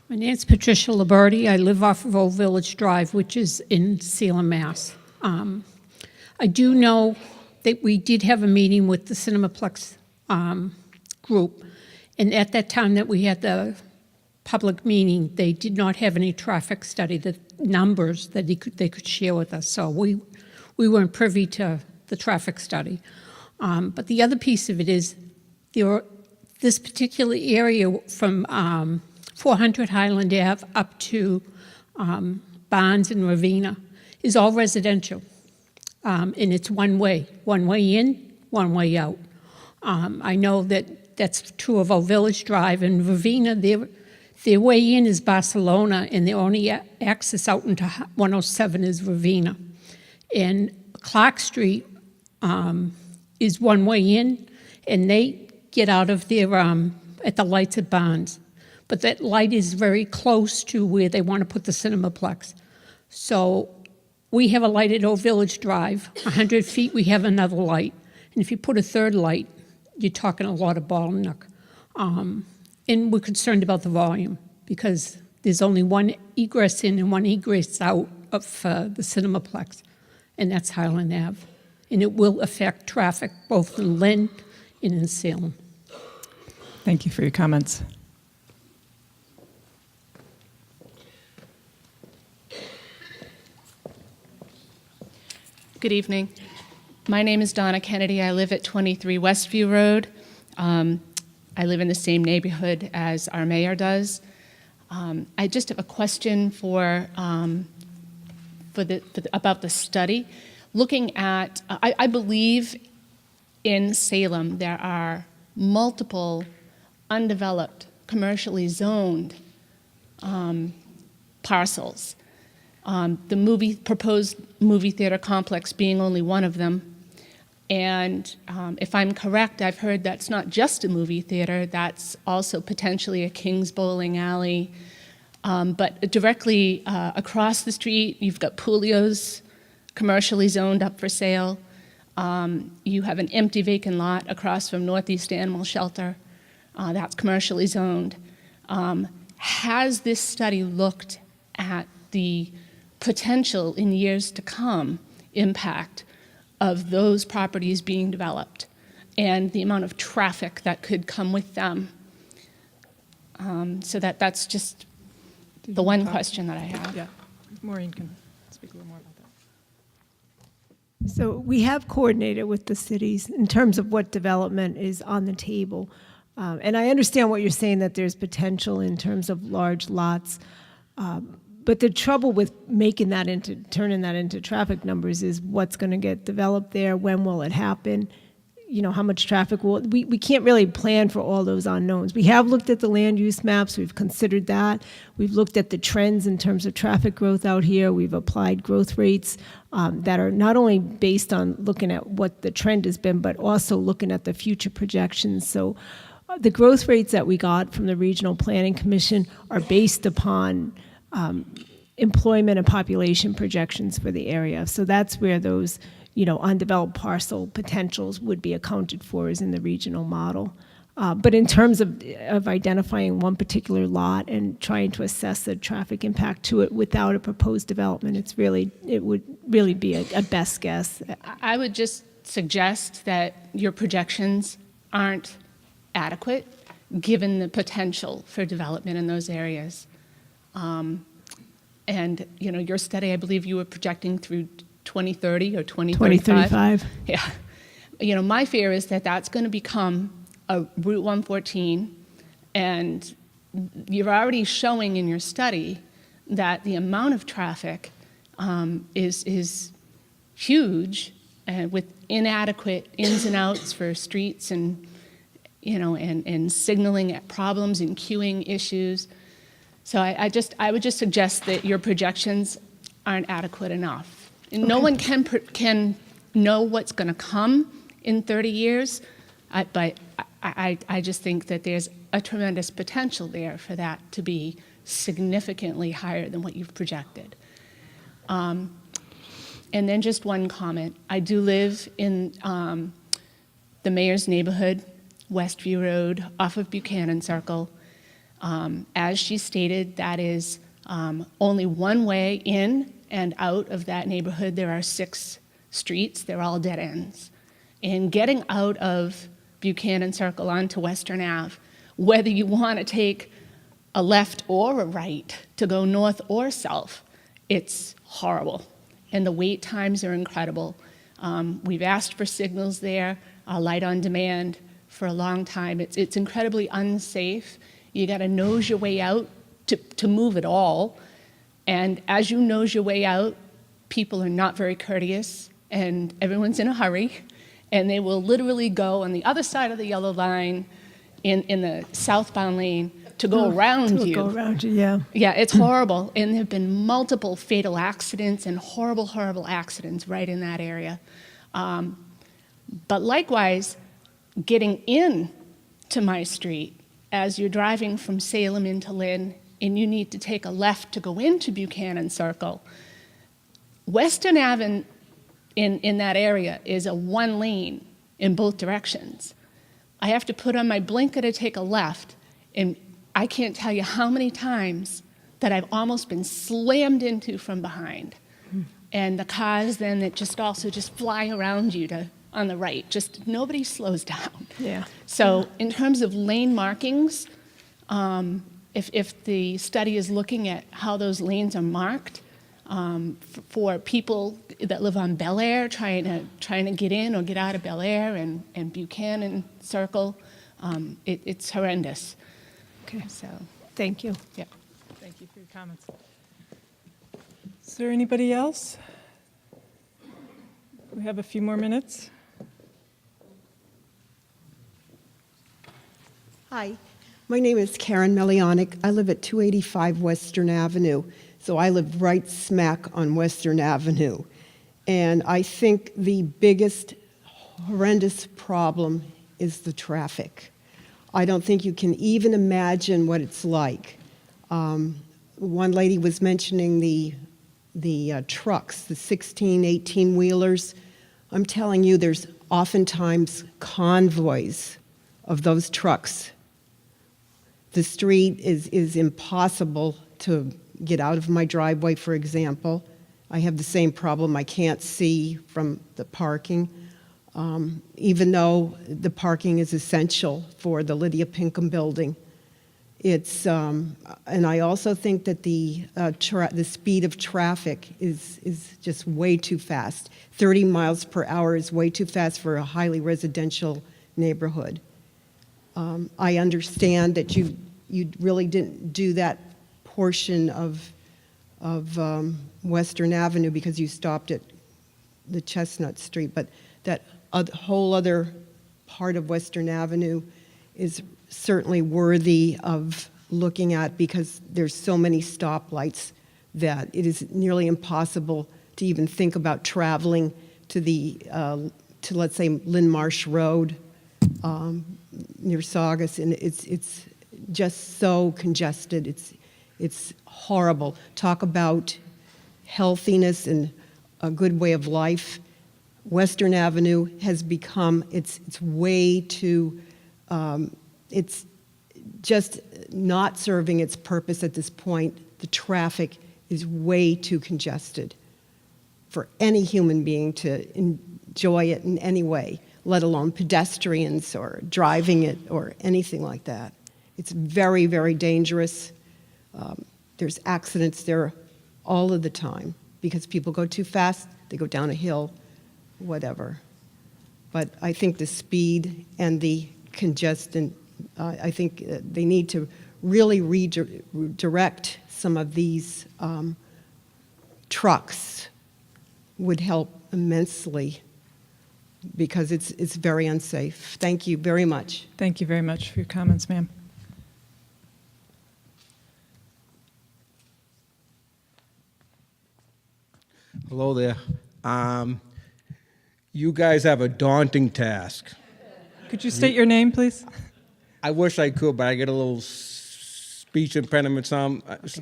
My name's Patricia Liberti. I live off of Old Village Drive, which is in Salem, Mass. I do know that we did have a meeting with the Cinemaplex group, and at that time that we had the public meeting, they did not have any traffic study, the numbers that they could share with us. So we weren't privy to the traffic study. But the other piece of it is this particular area from 400 Highland Ave up to Barnes and Ravenna is all residential. And it's one way in, one way out. I know that that's true of Old Village Drive and Ravenna. Their way in is Barcelona, and their only access out into 107 is Ravenna. And Clark Street is one way in, and they get out of there at the lights at Barnes. But that light is very close to where they want to put the Cinemaplex. So we have a light at Old Village Drive. 100 feet, we have another light. And if you put a third light, you're talking a lot of bottleneck. And we're concerned about the volume because there's only one egress in and one egress out of the Cinemaplex, and that's Highland Ave. And it will affect traffic both in Lynn and in Salem. Thank you for your comments. Good evening. My name is Donna Kennedy. I live at 23 Westview Road. I live in the same neighborhood as our mayor does. I just have a question about the study. Looking at, I believe in Salem there are multiple undeveloped, commercially zoned parcels. The proposed movie theater complex being only one of them. And if I'm correct, I've heard that's not just a movie theater, that's also potentially a King's Bowling Alley. But directly across the street, you've got Pulio's commercially zoned up for sale. You have an empty vacant lot across from Northeast Animal Shelter. That's commercially zoned. Has this study looked at the potential in years to come impact of those properties being developed and the amount of traffic that could come with them? So that's just the one question that I have. Yeah, Maureen can speak a little more about that. So we have coordinated with the cities in terms of what development is on the table. And I understand what you're saying, that there's potential in terms of large lots. But the trouble with turning that into traffic numbers is what's going to get developed there, when will it happen? how much traffic we can't really plan for all those unknowns. We have looked at the land use maps, we've considered that. We've looked at the trends in terms of traffic growth out here. We've applied growth rates that are not only based on looking at what the trend has been, but also looking at the future projections. So the growth rates that we got from the Regional Planning Commission are based upon employment and population projections for the area. So that's where those undeveloped parcel potentials would be accounted for is in the regional model. But in terms of identifying one particular lot and trying to assess the traffic impact to it without a proposed development, it would really be a best guess. I would just suggest that your projections aren't adequate given the potential for development in those areas. And your study, I believe you were projecting through 2030 or 2035. 2035. Yeah. My fear is that that's going to become a Route 114, and you're already showing in your study that the amount of traffic is huge, with inadequate ins and outs for streets and and signaling problems and queuing issues. So I would just suggest that your projections aren't adequate enough. And no one can know what's going to come in 30 years, but I just think that there's a tremendous potential there for that to be significantly higher than what you've projected. And then just one comment. I do live in the mayor's neighborhood, Westview Road, off of Buchanan Circle. As she stated, that is only one way in and out of that neighborhood. There are 6 streets. They're all dead ends. And getting out of Buchanan Circle onto Western Ave, whether you want to take a left or a right to go north or south, it's horrible. And the wait times are incredible. We've asked for signals there, light on demand, for a long time. It's incredibly unsafe. You got to nose your way out to move at all. And as you nose your way out, people are not very courteous, and everyone's in a hurry, and they will literally go on the other side of the yellow line in the southbound lane to go around you. Go around you, yeah. Yeah, it's horrible, and there have been multiple fatal accidents and horrible, horrible accidents right in that area. But likewise, getting in to my street, as you're driving from Salem into Lynn, and you need to take a left to go into Buchanan Circle, Western Avenue in that area is a 1 lane in both directions. I have to put on my blinker to take a left, and I can't tell you how many times that I've almost been slammed into from behind. And the cars then that just fly around you on the right, just nobody slows down. Yeah. So in terms of lane markings, if the study is looking at how those lanes are marked, for people that live on Bel Air trying to get in or get out of Bel Air and Buchanan Circle, it's horrendous. Okay. So thank you. Yeah. Thank you for your comments. Is there anybody else? We have a few more minutes. Hi, my name is Karen Melianic. I live at 285 Western Avenue, so I live right smack on Western Avenue. And I think the biggest horrendous problem is the traffic. I don't think you can even imagine what it's like. One lady was mentioning the trucks, the 16, 18-wheelers. I'm telling you, there's oftentimes convoys of those trucks. The street is impossible to get out of my driveway, for example. I have the same problem. I can't see from the parking, even though the parking is essential for the Lydia Pinkham building. It's, and I also think that the speed of traffic is just way too fast. 30 miles per hour is way too fast for a highly residential neighborhood. I understand that you really didn't do that portion of Western Avenue because you stopped at the Chestnut Street, but that whole other part of Western Avenue is certainly worthy of looking at because there's so many stoplights that it is nearly impossible to even think about traveling to to let's say Lynn Marsh Road near Saugus, and it's just so congested. It's horrible. Talk about healthiness and a good way of life. Western Avenue has become, it's way too, it's just not serving its purpose at this point. The traffic is way too congested for any human being to enjoy it in any way, let alone pedestrians or driving it or anything like that. It's very, very dangerous. There's accidents there all of the time because people go too fast, they go down a hill, whatever. But I think the speed and the congestion, I think they need to really redirect some of these trucks would help immensely because it's very unsafe. Thank you very much. Thank you very much for your comments, ma'am. Hello there. You guys have a daunting task. Could you state your name, please? I wish I could, but I get a little speech impediment sometimes.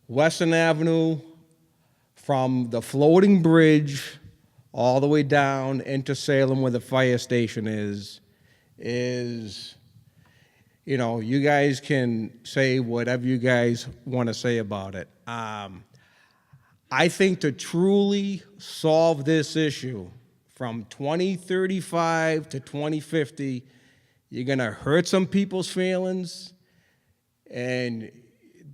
Western Avenue, from the floating bridge all the way down into Salem where the fire station is, you know, you guys can say whatever you guys want to say about it. I think to truly solve this issue from 2035 to 2050, you're going to hurt some people's feelings, and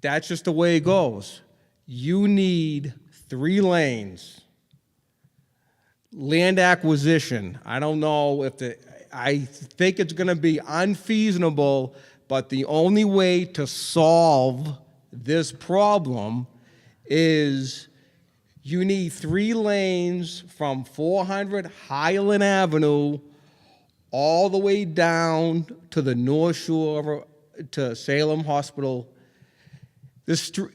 that's just the way it goes. You need 3 lanes. Land acquisition, I don't know if I think it's going to be unfeasible, but the only way to solve this problem is you need 3 lanes from 400 Highland Avenue all the way down to the North Shore to Salem Hospital.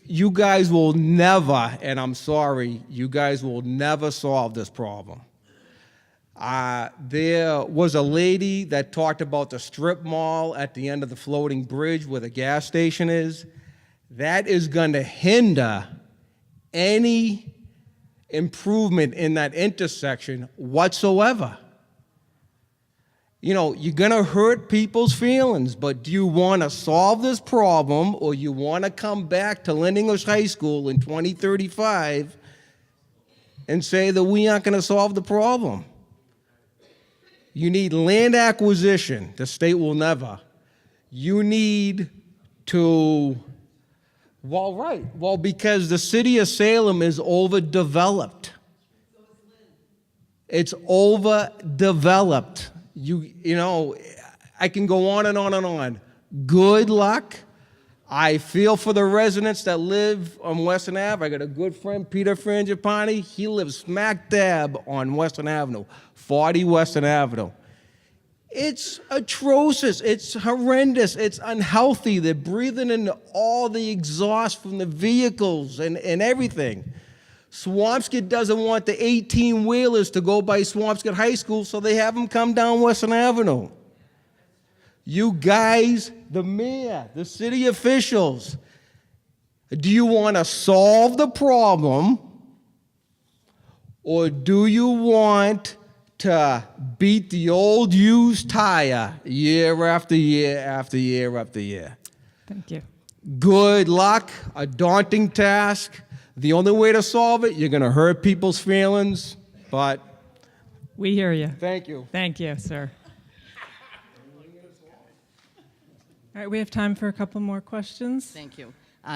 You guys will never, and I'm sorry, you guys will never solve this problem. There was a lady that talked about the strip mall at the end of the floating bridge where the gas station is. That is going to hinder any improvement in that intersection whatsoever. You know, you're going to hurt people's feelings, but do you want to solve this problem, or you want to come back to Lynn English High School in 2035 and say that we aren't going to solve the problem? You need land acquisition. The state will never. You need to, well, because the city of Salem is overdeveloped. It's overdeveloped. You know, I can go on and on and on. Good luck. I feel for the residents that live on Western Ave. I got a good friend, Peter Frangipani. He lives smack dab on Western Avenue, 40 Western Avenue. It's atrocious. It's horrendous. It's unhealthy. They're breathing in all the exhaust from the vehicles and everything. Swampscott doesn't want the 18-wheelers to go by Swampscott High School, so they have them come down Western Avenue. You guys, the mayor, the city officials, do you want to solve the problem, or do you want to beat the old used tire year after year after year after year? Thank you. Good luck, a daunting task. The only way to solve it, you're going to hurt people's feelings, but... We hear you. Thank you. Thank you, sir. All right, we have time for a couple more questions. Thank you.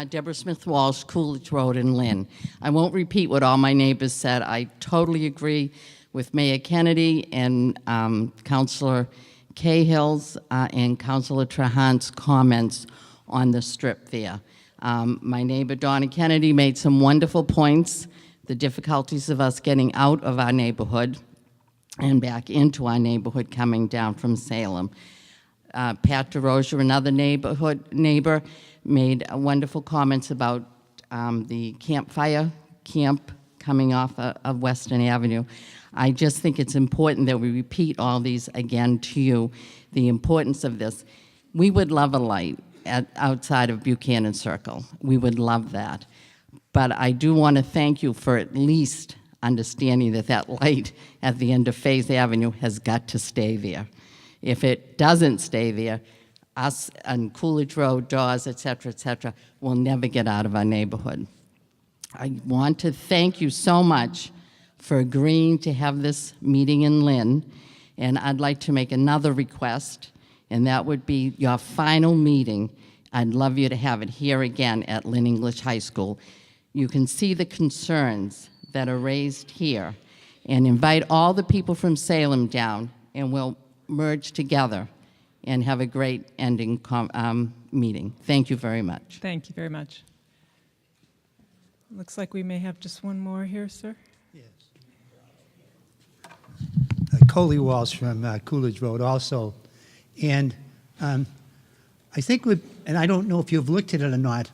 Deborah Smith-Walsh, Coolidge Road in Lynn. I won't repeat what all my neighbors said. I totally agree with Mayor Kennedy and Councilor Cahill's and Councilor Trahan's comments on the strip fair. My neighbor Donna Kennedy made some wonderful points, the difficulties of us getting out of our neighborhood and back into our neighborhood coming down from Salem. Pat DeRosa, another neighbor, made wonderful comments about the campfire camp coming off of Western Avenue. I just think it's important that we repeat all these again to you, the importance of this. We would love a light outside of Buchanan Circle. We would love that. But I do want to thank you for at least understanding that that light at the end of Faith Avenue has got to stay there. If it doesn't stay there, us on Coolidge Road, Dawes, et cetera, will never get out of our neighborhood. I want to thank you so much for agreeing to have this meeting in Lynn, and I'd like to make another request, and that would be your final meeting. I'd love you to have it here again at Lynn English High School. You can see the concerns that are raised here, and invite all the people from Salem down, and we'll merge together and have a great ending meeting. Thank you very much. Thank you very much. Looks like we may have just one more here, sir. Coley Walsh from Coolidge Road also. And I think, and I don't know if you've looked at it or not,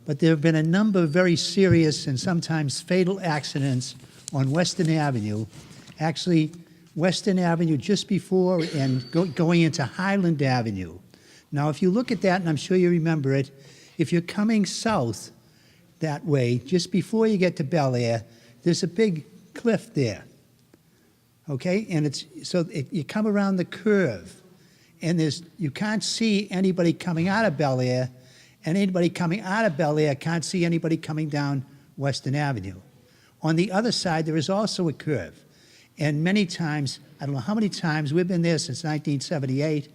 but there have been a number of very serious and sometimes fatal accidents on Western Avenue. Actually, Western Avenue just before and going into Highland Avenue. Now, if you look at that, and I'm sure you remember it, if you're coming south that way, just before you get to Bel Air, there's a big cliff there. Okay, and you come around the curve, and you can't see anybody coming out of Bel Air, and anybody coming out of Bel Air can't see anybody coming down Western Avenue. On the other side, there is also a curve, and many times, I don't know how many times, we've been there since 1978,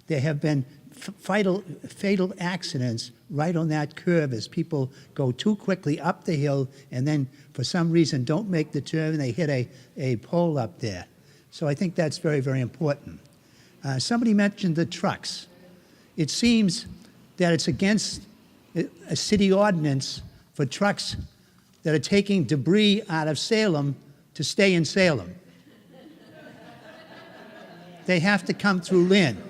there have been fatal accidents right on that curve as people go too quickly up the hill and then for some reason don't make the turn and they hit a pole up there. So I think that's very, very important. Somebody mentioned the trucks. It seems that it's against a city ordinance for trucks that are taking debris out of Salem to stay in Salem. They have to come through Lynn.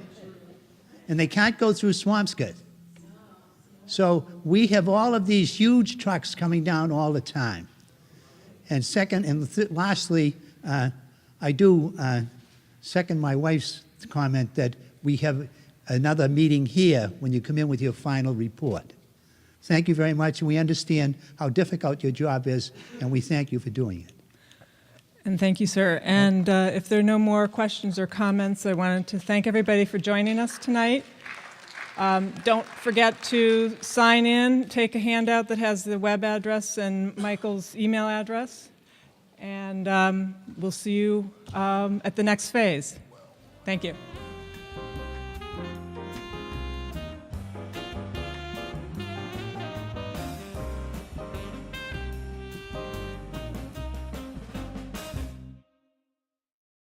And they can't go through Swampscott. So we have all of these huge trucks coming down all the time. And lastly, I do second my wife's comment that we have another meeting here when you come in with your final report. Thank you very much, and we understand how difficult your job is, and we thank you for doing it. And thank you, sir. And if there are no more questions or comments, I wanted to thank everybody for joining us tonight. Don't forget to sign in, take a handout that has the web address and Michael's email address. And we'll see you at the next phase. Thank you.